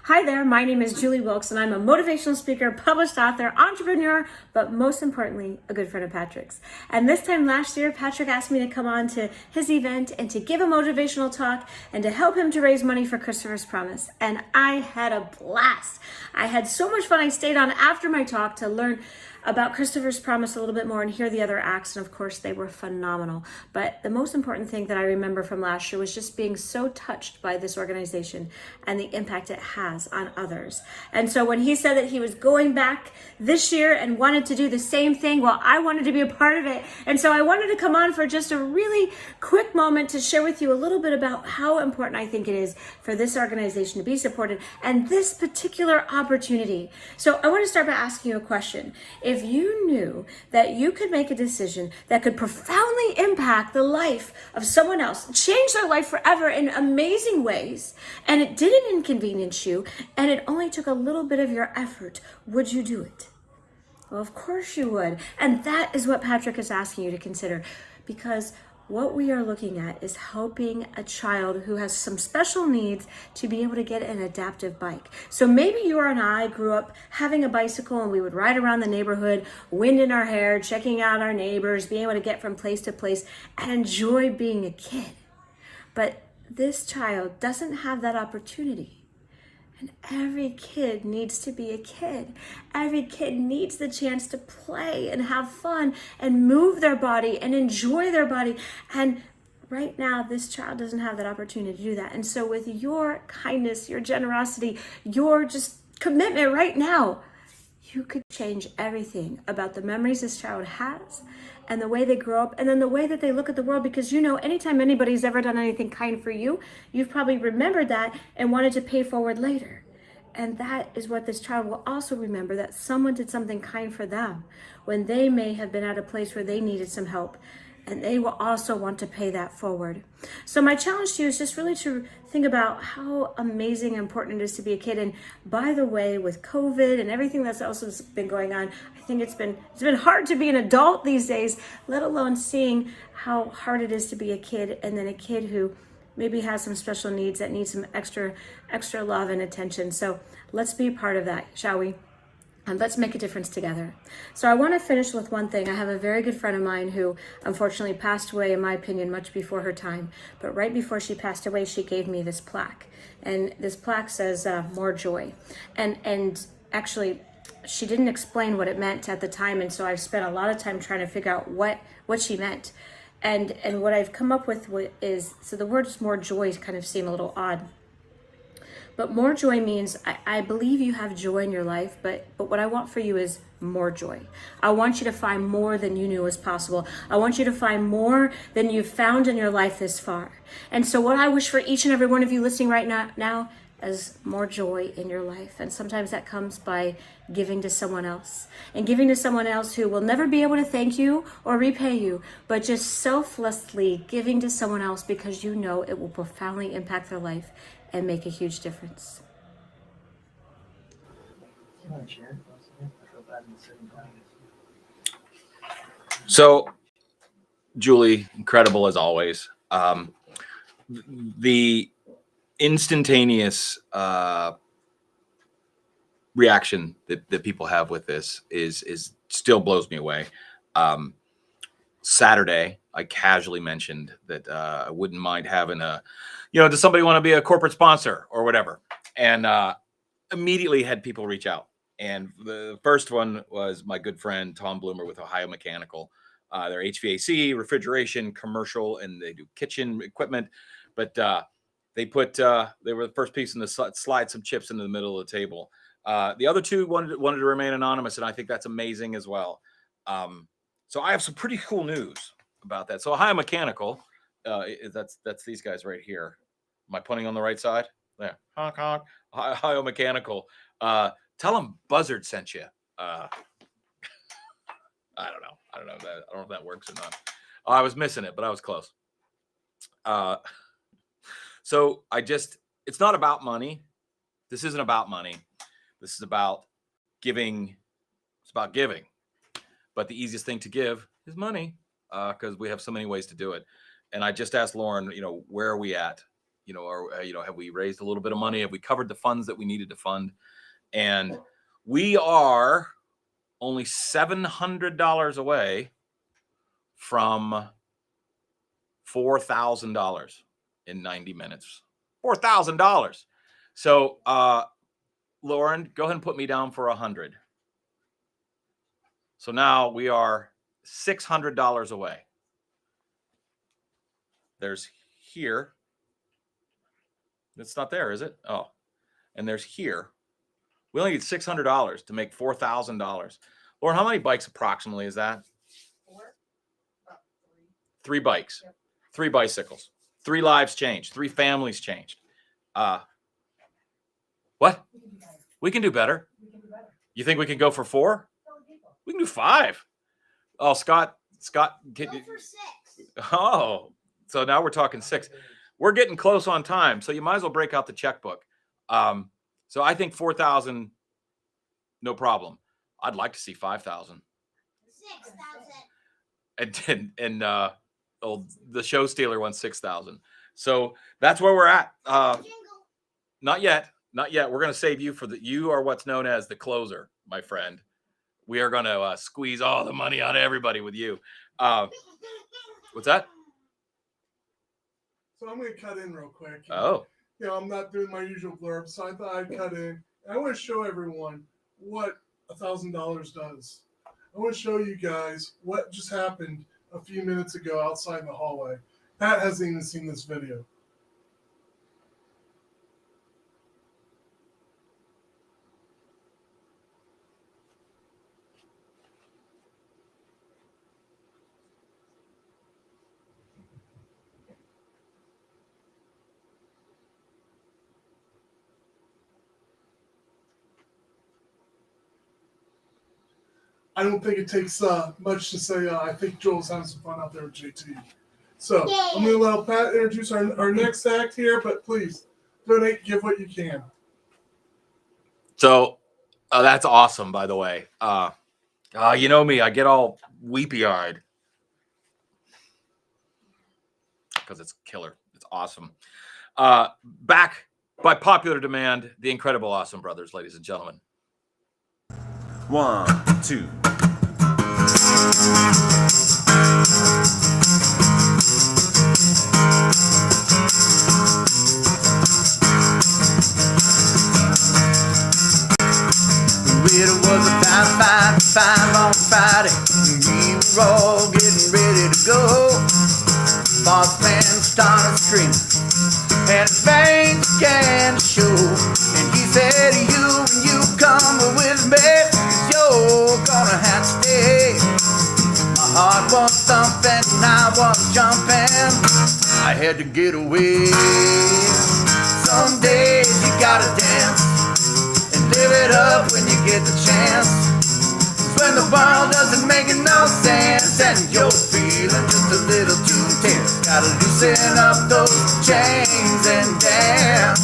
Hi there, my name is Julie Wilkes, and I'm a motivational speaker, published author, entrepreneur, but most importantly, a good friend of Patrick's. And this time last year, Patrick asked me to come on to his event and to give a motivational talk and to help him to raise money for Christopher's Promise. And I had a blast. I had so much fun. I stayed on after my talk to learn about Christopher's Promise a little bit more and hear the other acts, and of course they were phenomenal. But the most important thing that I remember from last year was just being so touched by this organization and the impact it has on others. And so when he said that he was going back this year and wanted to do the same thing, well, I wanted to be a part of it. And so I wanted to come on for just a really quick moment to share with you a little bit about how important I think it is for this organization to be supported and this particular opportunity. So I want to start by asking you a question. If you knew that you could make a decision that could profoundly impact the life of someone else, change their life forever in amazing ways, and it didn't inconvenience you, and it only took a little bit of your effort, would you do it? Well, of course you would. And that is what Patrick is asking you to consider, because what we are looking at is helping a child who has some special needs to be able to get an adaptive bike. So maybe you and I grew up having a bicycle and we would ride around the neighborhood, wind in our hair, checking out our neighbors, being able to get from place to place and enjoy being a kid. But this child doesn't have that opportunity. And every kid needs to be a kid. Every kid needs the chance to play and have fun and move their body and enjoy their body. And right now, this child doesn't have that opportunity to do that. And so with your kindness, your generosity, your just commitment right now, you could change everything about the memories this child has and the way they grow up and then the way that they look at the world. Because you know, anytime anybody's ever done anything kind for you, you've probably remembered that and wanted to pay forward later. And that is what this child will also remember, that someone did something kind for them when they may have been at a place where they needed some help. And they will also want to pay that forward. So my challenge to you is just really to think about how amazing and important it is to be a kid. And by the way, with COVID and everything that's also been going on, I think it's been hard to be an adult these days, let alone seeing how hard it is to be a kid, and then a kid who maybe has some special needs that need some extra love and attention. So let's be a part of that, shall we? And let's make a difference together. So I want to finish with one thing. I have a very good friend of mine who unfortunately passed away, in my opinion, much before her time. But right before she passed away, she gave me this plaque. And this plaque says, more joy. And actually, she didn't explain what it meant at the time. And so I've spent a lot of time trying to figure out what she meant. And what I've come up with is, so the words more joy kind of seem a little odd. But more joy means, I believe you have joy in your life, but what I want for you is more joy. I want you to find more than you knew was possible. I want you to find more than you've found in your life this far. And so what I wish for each and every one of you listening right now is more joy in your life. And sometimes that comes by giving to someone else, and giving to someone else who will never be able to thank you or repay you, but just selflessly giving to someone else because you know it will profoundly impact their life and make a huge difference. So, Julie, incredible as always. The instantaneous reaction that people have with this is still blows me away. Saturday, I casually mentioned that I wouldn't mind having does somebody want to be a corporate sponsor or whatever? And immediately had people reach out. And the first one was my good friend, Tom Bloomer with Ohio Mechanical. They're HVAC, refrigeration, commercial, and they do kitchen equipment. But they were the first piece in the slide some chips into the middle of the table. The other two wanted to remain anonymous, and I think that's amazing as well. So I have some pretty cool news about that. So Ohio Mechanical, That's these guys right here. Am I pointing on the right side? There. Honk honk. Hi Mechanical. Tell them Buzzard sent you. I don't know. I don't know if that works or not. I was missing it, but I was close. So it's not about money. This isn't about money. This is about giving. It's about giving. But the easiest thing to give is money, because we have so many ways to do it. And I just asked Lauren, where are we at? Have we raised a little bit of money? Have we covered the funds that we needed to fund? And we are only $700 away from $4,000 in 90 minutes. $4,000. So, Lauren, go ahead and put me down for 100. So now we are $600 away. There's here. It's not there, is it? Oh, and there's here. We only need $600 to make $4,000. Lauren, how many bikes approximately is that? 3 bikes, yep. 3 bicycles, 3 lives changed, 3 families changed. What? We can do better. You think we can go for 4? We can do 5. Oh, Scott, Go for 6. Oh, so now we're talking 6. We're getting close on time, so you might as well break out the checkbook. So I think 4,000, no problem. I'd like to see 5,000. 6,000. And the show stealer wants 6,000. So that's where we're at. Not yet. We're going to save you you are what's known as the closer, my friend. We are going to squeeze all the money out of everybody with you. What's that? So I'm going to cut in real quick. Oh. I'm not doing my usual blurb, so I thought I'd cut in. I want to show everyone what $1,000 does. I want to show you guys what just happened a few minutes ago outside in the hallway. Pat hasn't even seen this video. I don't think it takes much to say I think Joel's having some fun out there with JT. So I'm going to allow Pat to introduce our next act here, but please donate, give what you can. So that's awesome, by the way. You know me, I get all weepy-eyed because it's killer. It's awesome. Back by popular demand, the Incredible Awesome Brothers, ladies and gentlemen. 1, 2. It was about 5 to 5 on Friday. We were all getting ready to go. Boss man started screaming, and his veins began to show. And he said, you come with me, 'cause you're gonna have to stay. My heart was thumping and I was jumping. I had to get away. Some days you gotta dance and live it up when you get the chance. 'Cause when the world doesn't make no sense and you're feeling just a little too tense, gotta loosen up those chains and dance.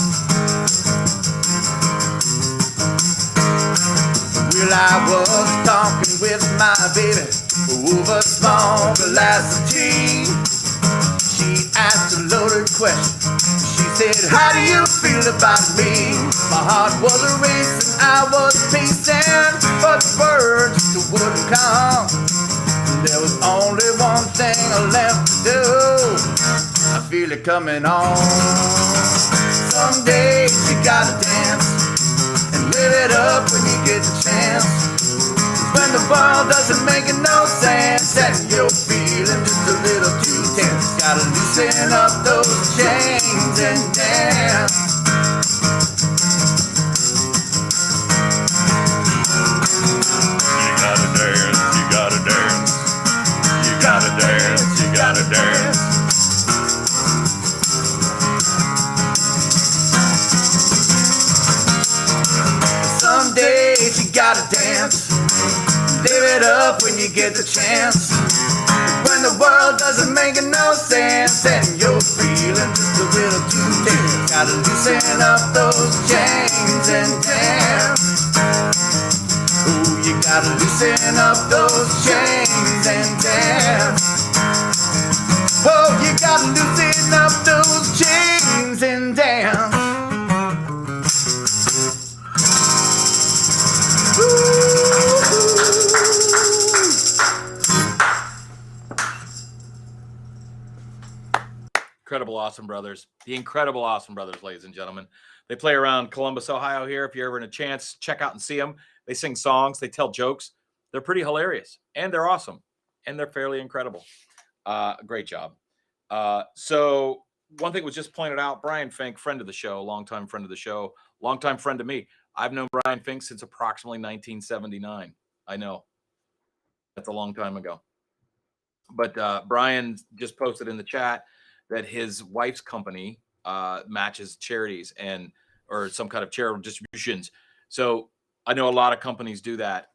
Well, I was talking with my baby over a small glass of tea. She asked a loaded question. She said, how do you feel about me? My heart was a race and I was pacing, but the words just wouldn't come. There was only one thing left to do. I feel it coming on. Some days you gotta dance and live it up when you get the chance. When the world doesn't make no sense and you're feeling just a little too tense, gotta loosen up those chains and dance. You gotta dance, you gotta dance. You gotta dance, you gotta dance. it up when you get the chance. When the world doesn't make no sense and you're feeling just a little too tense, gotta loosen up those chains and dance. Ooh, you gotta loosen up those chains and dance. Oh, you gotta loosen up those chains and dance. Incredible Awesome Brothers. The Incredible Awesome Brothers, ladies and gentlemen. They play around Columbus, Ohio here. If you're ever in a chance, check out and see them. They sing songs. They tell jokes. They're pretty hilarious. And they're awesome. And they're fairly incredible. Great job. So one thing was just pointed out, Brian Fink, friend of the show, longtime friend of the show, longtime friend to me. I've known Brian Fink since approximately 1979. I know. That's a long time ago. But Brian just posted in the chat that his wife's company matches charities or some kind of charitable distributions. So I know a lot of companies do that.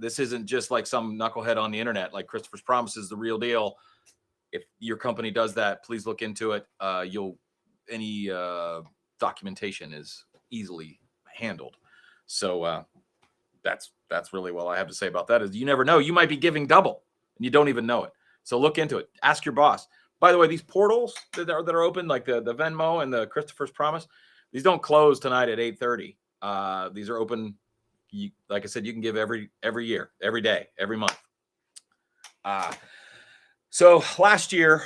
This isn't just like some knucklehead on the internet. Like Christopher's Promise is the real deal. If your company does that, please look into it. Any documentation is easily handled. So that's really what I have to say about that. Is you never know. You might be giving double and you don't even know it. So look into it. Ask your boss. By the way, these portals that are open, like the Venmo and the Christopher's Promise, these don't close tonight at 8:30. These are open. Like I said, you can give every year, every day, every month. So last year,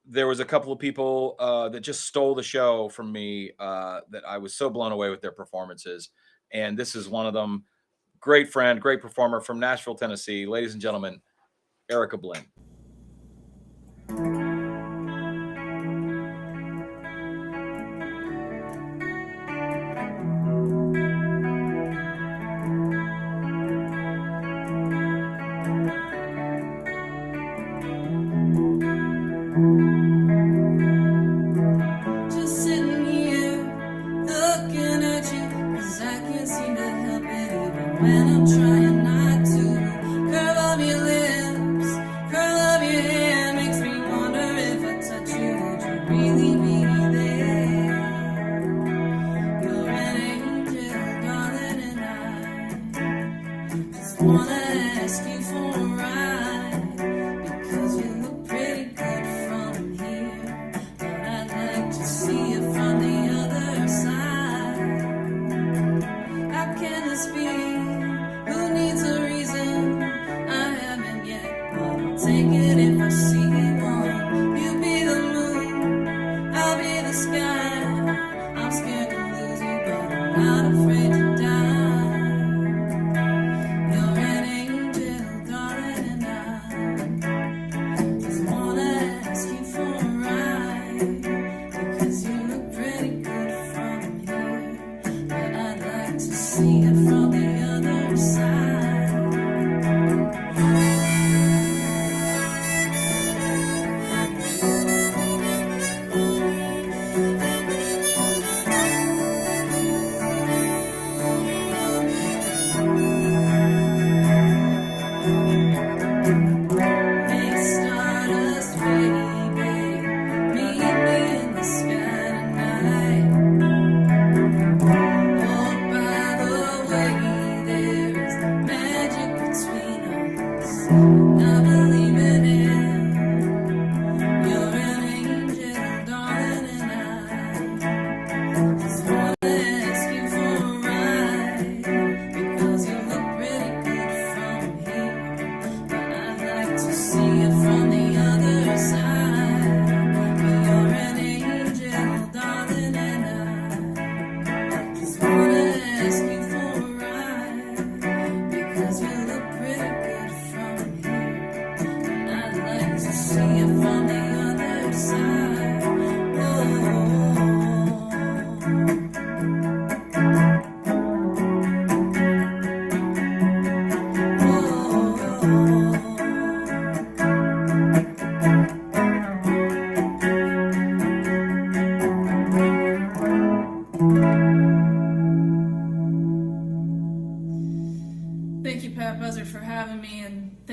there was a couple of people that just stole the show from me that I was so blown away with their performances. And this is one of them. Great friend, great performer from Nashville, Tennessee. Ladies and gentlemen, Erica Blinn. Just sitting here looking at you, 'cause I can't seem to help it even when I'm trying not to. Curve of your lips, curl of your hair makes me wonder if I touch you, would you really be there? You're an angel, darling, and I just wanna ask you for a ride, because you look pretty good from here, but I'd like to see it from the other side. How can this be? Who needs a reason? I haven't yet, but I'll take it if I see one. You be the moon, I'll be the sky. I'm scared to lose you, but I'm not afraid to die. You're an angel, darling, and I just wanna ask you for a ride, because you look pretty good from here, but I'd like to see it from the other side.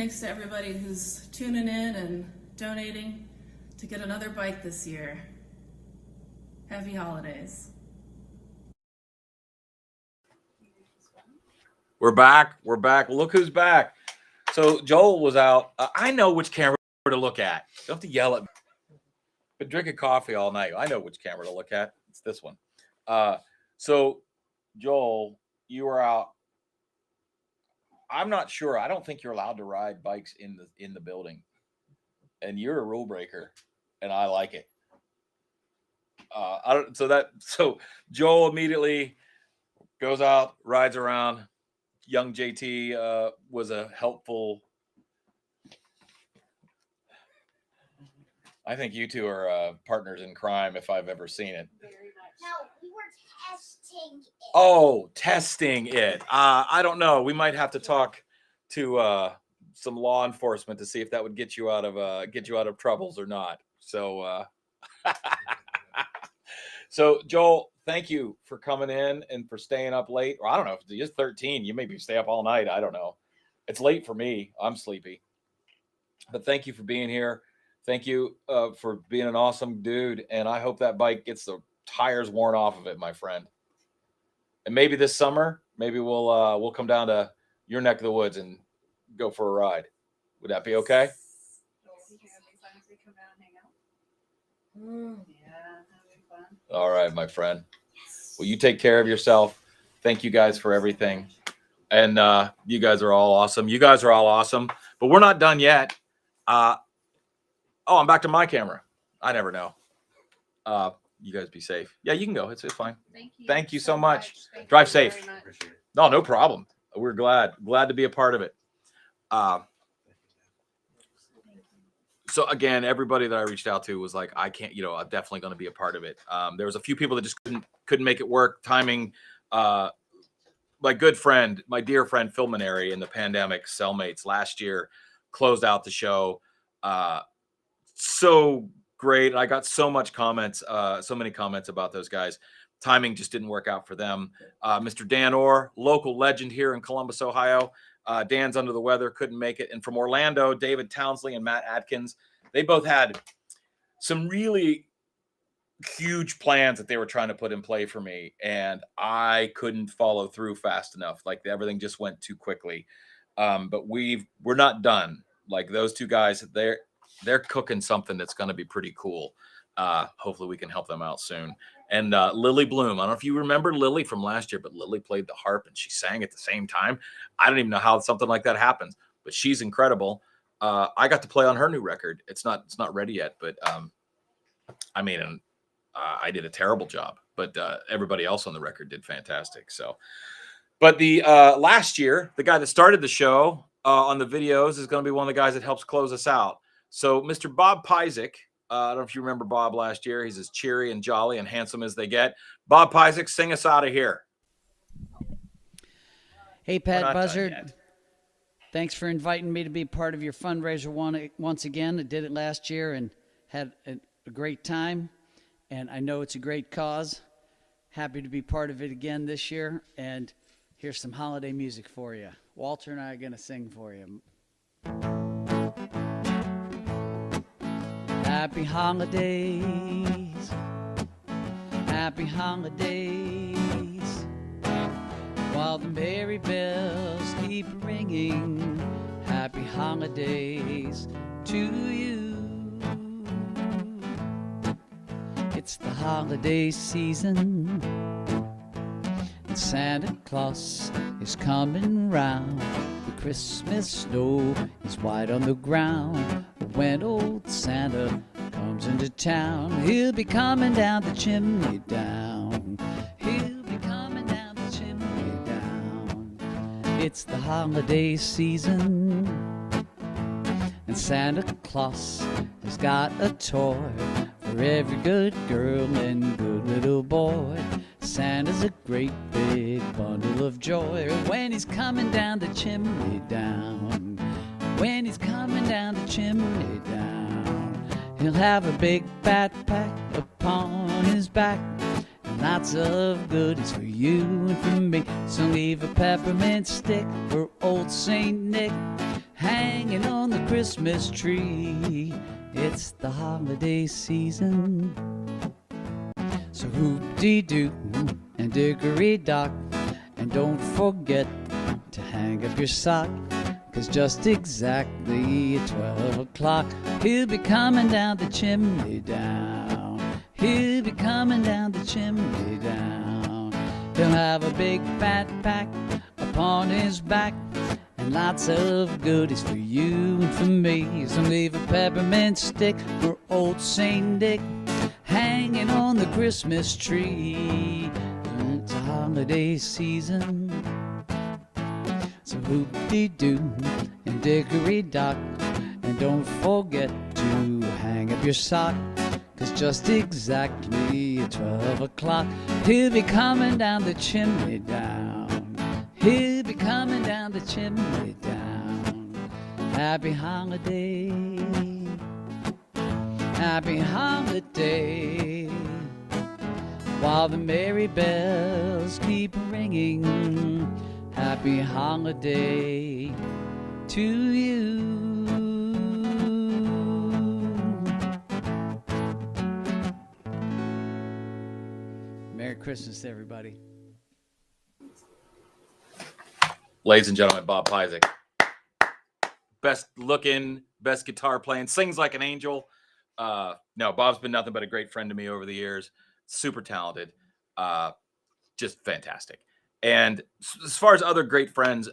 thanks to everybody who's tuning in and donating to get another bike this year. Happy holidays. We're back. We're back. Look who's back. So Joel was out. I know which camera to look at. You don't have to yell at me. Been drinking coffee all night. I know which camera to look at. It's this one. So Joel, you were out. I'm not sure. I don't think you're allowed to ride bikes in the building. And you're a rule breaker, and I like it. So Joel immediately goes out, rides around. Young JT was a helpful. I think you two are partners in crime if I've ever seen it. No, we were testing it. Oh, testing it. I don't know. We might have to talk to some law enforcement to see if that would get you out of troubles or not. So, so Joel, thank you for coming in and for staying up late. Or I don't know, if you're 13, you maybe stay up all night. I don't know. It's late for me. I'm sleepy. But thank you for being here. Thank you for being an awesome dude. And I hope that bike gets the tires worn off of it, my friend. And maybe this summer, maybe we'll come down to your neck of the woods and go for a ride. Would that be okay? All right, my friend. Well, you take care of yourself. Thank you guys for everything. And you guys are all awesome. You guys are all awesome. But we're not done yet. Oh, I'm back to my camera. I never know. You guys be safe. Yeah, you can go. It's fine. Thank you so much. Drive safe. No problem. We're glad to be a part of it. So again, everybody that I reached out to was like, I can't, I'm definitely going to be a part of it. There was a few people that just couldn't make it work. Timing. My good friend, my dear friend Phil Maneri in the pandemic cellmates last year closed out the show. So great. I got so many comments about those guys. Timing just didn't work out for them. Mr. Dan Orr, local legend here in Columbus, Ohio. Dan's under the weather, couldn't make it. And from Orlando, David Townsley and Matt Atkins, they both had some really huge plans that they were trying to put in play for me. And I couldn't follow through fast enough. Like everything just went too quickly. But we're not done. Like those two guys, they're cooking something that's going to be pretty cool. Hopefully we can help them out soon. And Lily Bloom, I don't know if you remember Lily from last year, but Lily played the harp and she sang at the same time. I don't even know how something like that happens, but she's incredible. I got to play on her new record. It's not ready yet, but I did a terrible job, but everybody else on the record did fantastic. So, but the last year, the guy that started the show on the videos is going to be one of the guys that helps close us out. So Mr. Bob Pyzik, I don't know if you remember Bob last year. He's as cheery and jolly and handsome as they get. Bob Pyzik, sing us out of here. Hey, Pat Buzzard. Thanks for inviting me to be part of your fundraiser once again. I did it last year and had a great time. And I know it's a great cause. Happy to be part of it again this year. And here's some holiday music for you. Walter and I are going to sing for you. Happy holidays, happy holidays, while the merry bells keep ringing, happy holidays to you. It's the holiday season, and Santa Claus is coming round. The Christmas snow is white on the ground. When old Santa comes into town, he'll be coming down the chimney down. He'll be coming down the chimney down. It's the holiday season, and Santa Claus has got a toy for every good girl and good little boy. Santa's a great big bundle of joy when he's coming down the chimney down. When he's coming down the chimney down, he'll have a big backpack upon his back, and lots of goodies for you and for me. So leave a peppermint stick for old Saint Nick, hanging on the Christmas tree. It's the holiday season, so hoop-dee-doo and dickory-dock, and don't forget to hang up your sock, 'cause just exactly at 12 o'clock he'll be coming down the chimney down. He'll be coming down the chimney down. He'll have a big fat pack upon his back, and lots of goodies for you and for me. So leave a peppermint stick for old Saint Dick, hanging on the Christmas tree. It's a holiday season, so hoop-dee-doo and dickory-dock, and don't forget to hang up your sock, 'cause just exactly at 12 o'clock he'll be coming down the chimney down. He'll be coming down the chimney down. Happy holiday, happy holiday, while the merry bells keep ringing. Happy holiday to you. Merry Christmas, everybody. Ladies and gentlemen, Bob Pyzik. Best looking, best guitar playing, sings like an angel. No, Bob's been nothing but a great friend to me over the years. Super talented. Just fantastic. And as far as other great friends,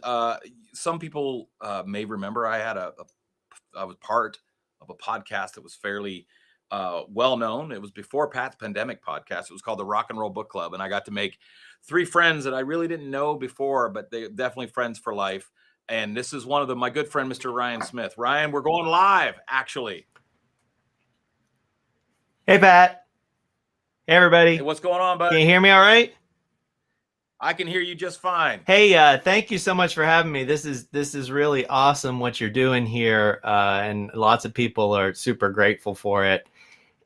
some people may remember I was part of a podcast that was fairly well known. It was before Pat's Pandemic podcast. It was called the Rock and Roll Book Club, and I got to make 3 friends that I really didn't know before, but they're definitely friends for life. And this is one of them, my good friend, Mr. Ryan Smith. Ryan, we're going live, actually. Hey, Pat. Hey, everybody. Hey, what's going on, buddy? Can you hear me all right? I can hear you just fine. Hey, thank you so much for having me. This is really awesome what you're doing here, and lots of people are super grateful for it.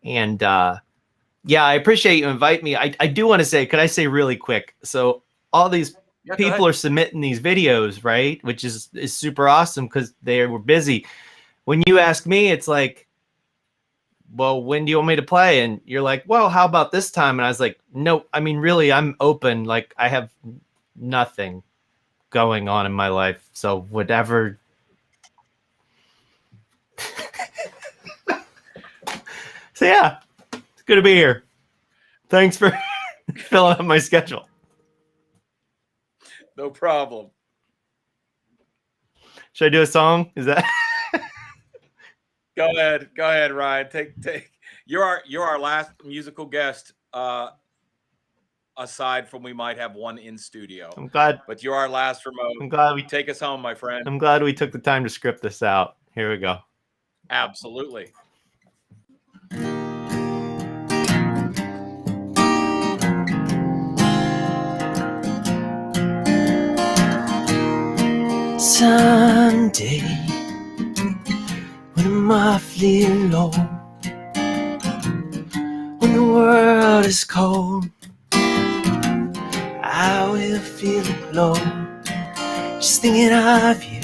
And yeah, I appreciate you inviting me. I do want to say, could I say really quick? So all these people are submitting these videos, right? Which is super awesome because they were busy. When you ask me, it's like, well, when do you want me to play? And you're like, well, how about this time? And I was like, no, I mean, really, I'm open. Like, I have nothing going on in my life. So whatever. So yeah, it's good to be here. Thanks for filling up my schedule. No problem. Should I do a song? Is that? Go ahead, Ryan. Take. You're our last musical guest. Aside from we might have one in studio. I'm glad. But you're our last remote. I'm glad we take us home, my friend. I'm glad we took the time to script this out. Here we go. Absolutely. Someday, when I'm awfully low, when the world is cold, I will feel a glow just thinking of you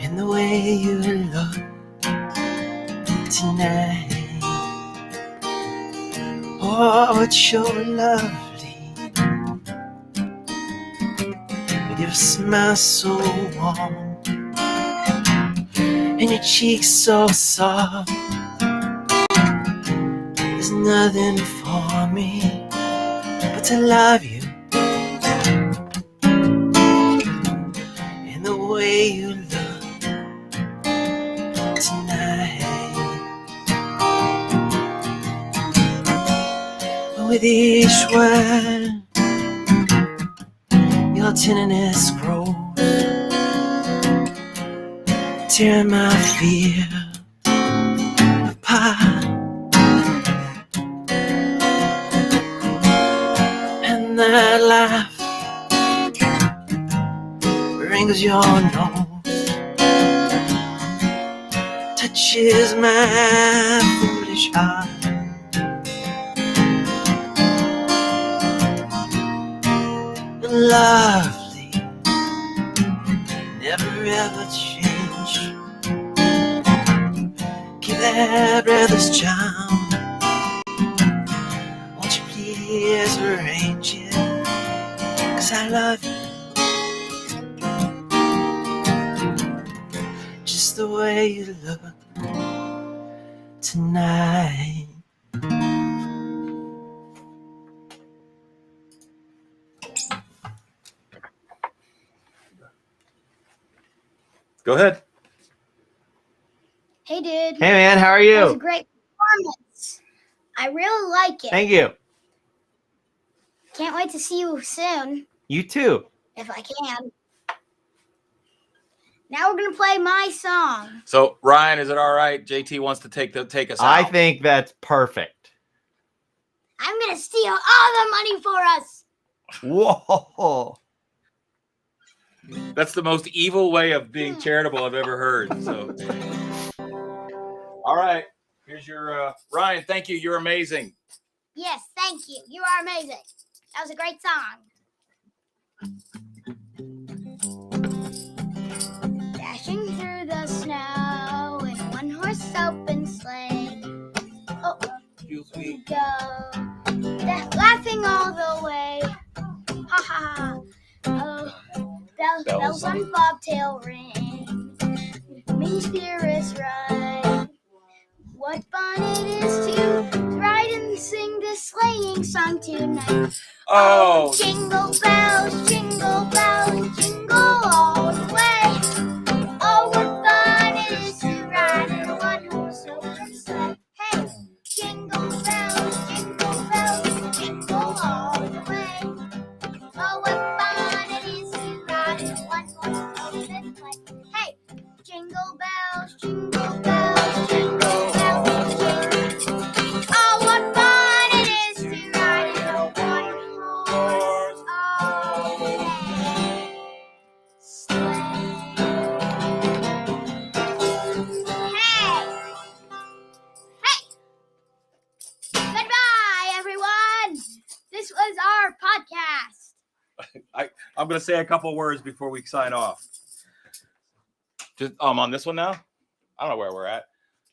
and the way you look tonight. Oh, it's so lovely. Your smile so warm and your cheeks so soft. There's nothing for me but to love you and the way you look tonight. With each word your tenderness grows, tearing my fear apart. And that laugh wrinkles your nose, touches my foolish heart. Lovely, never change. Keep that brother's charm. Won't you please arrange it? 'Cause I love you just the way you look tonight. Go ahead. Hey, dude. Hey, man, how are you? That was a great performance. I really like it. Thank you. Can't wait to see you soon, You too. if I can. Now we're gonna play my song. So Ryan, is it all right? JT wants to take us out. I think that's perfect. I'm gonna steal all the money for us. Whoa. That's the most evil way of being charitable I've ever heard. So, all right, here's your Ryan. Thank you. You're amazing. Yes, thank you. You are amazing. That was a great song. Dashing through the snow in a one-horse open sleigh. Oh, we go. Laughing all the way. Ha ha ha. Oh, bells on bobtail ring. Mean spirits ride. What fun it is to ride and sing this sleighing song tonight. Oh, jingle bells, jingle all the way. Oh, what fun it is to ride in a one-horse open sleigh. Hey, jingle bells, jingle all the way. Oh, what fun it is to ride in a one-horse open sleigh. Hey, jingle bells, jingle bells, jingle bells, jingle. Oh, what fun it is to ride in a one-horse open sleigh. Hey! Goodbye, everyone! This was our podcast. I'm going to say a couple words before we sign off. Just on this one now. I don't know where we're at.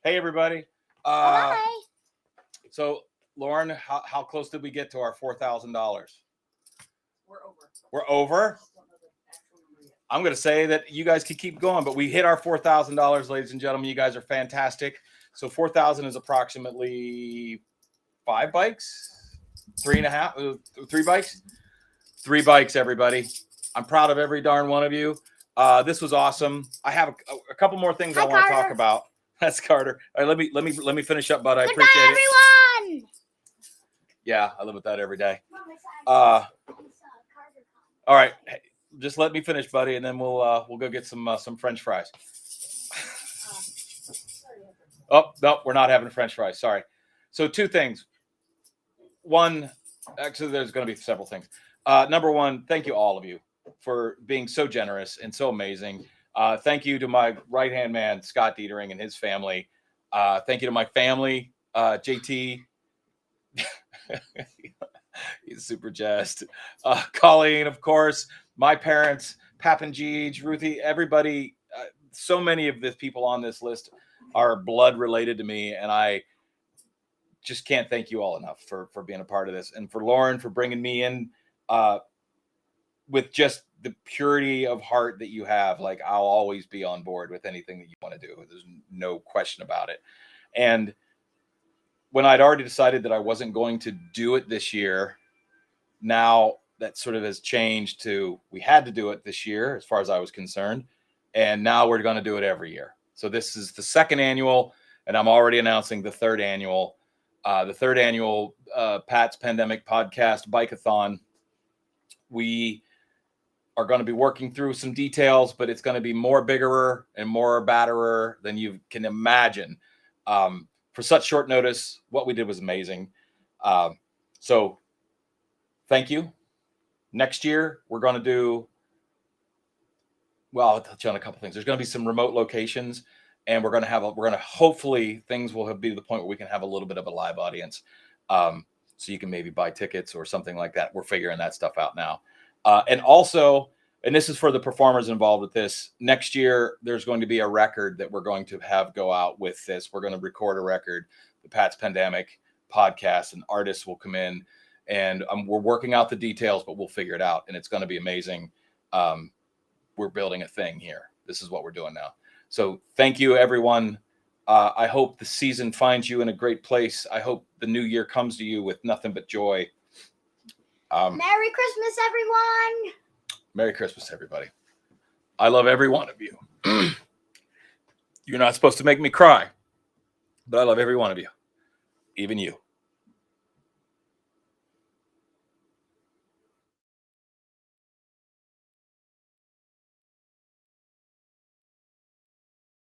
Hey, everybody. Bye. So, Lauren, how close did we get to our $4,000? We're over. I'm going to say that you guys can keep going, but we hit our $4,000, ladies and gentlemen. You guys are fantastic. So 4,000 is approximately 5 bikes, 3.5, 3 bikes, 3 bikes, everybody. I'm proud of every darn one of you. This was awesome. I have a couple more things I want to talk about. That's Carter. All right, let me finish up, bud. I Goodbye, appreciate it. everyone! Yeah, I live with that every day. All right, hey, just let me finish, buddy, and then we'll go get some French fries. Oh no, we're not having French fries. Sorry. So 2 things. One, actually, there's going to be several things. Number one, thank you all of you for being so generous and so amazing. Thank you to my right-hand man, Scott Dietering, and his family. Thank you to my family, JT. He's super jazzed. Colleen, of course, my parents, Pap and Jeej, Ruthie, everybody. So many of the people on this list are blood related to me, and I just can't thank you all enough for being a part of this, and for Lauren for bringing me in with just the purity of heart that you have. Like, I'll always be on board with anything that you want to do. There's no question about it. And when I'd already decided that I wasn't going to do it this year, now that sort of has changed to we had to do it this year as far as I was concerned. And now we're going to do it every year. So this is the 2nd annual, and I'm already announcing the 3rd annual. The 3rd annual Pat's Pandemic Podcast Bike-a-thon. We are going to be working through some details, but it's going to be more bigger and more badderer than you can imagine. For such short notice, what we did was amazing. So thank you. Next year, we're going to do, well, I'll touch on a couple things. There's going to be some remote locations, and we're going to hopefully things will be to the point where we can have a little bit of a live audience. So you can maybe buy tickets or something like that. We're figuring that stuff out now. And also and this is for the performers involved with this. Next year, there's going to be a record that we're going to have go out with this. We're going to record a record, the Pat's Pandemic podcast, and artists will come in, and we're working out the details, but we'll figure it out, and it's going to be amazing. We're building a thing here. This is what we're doing now. So thank you, everyone. I hope the season finds you in a great place. I hope the new year comes to you with nothing but joy. Merry Christmas, everyone. Merry Christmas, everybody. I love every one of you. You're not supposed to make me cry, but I love every one of you, even you.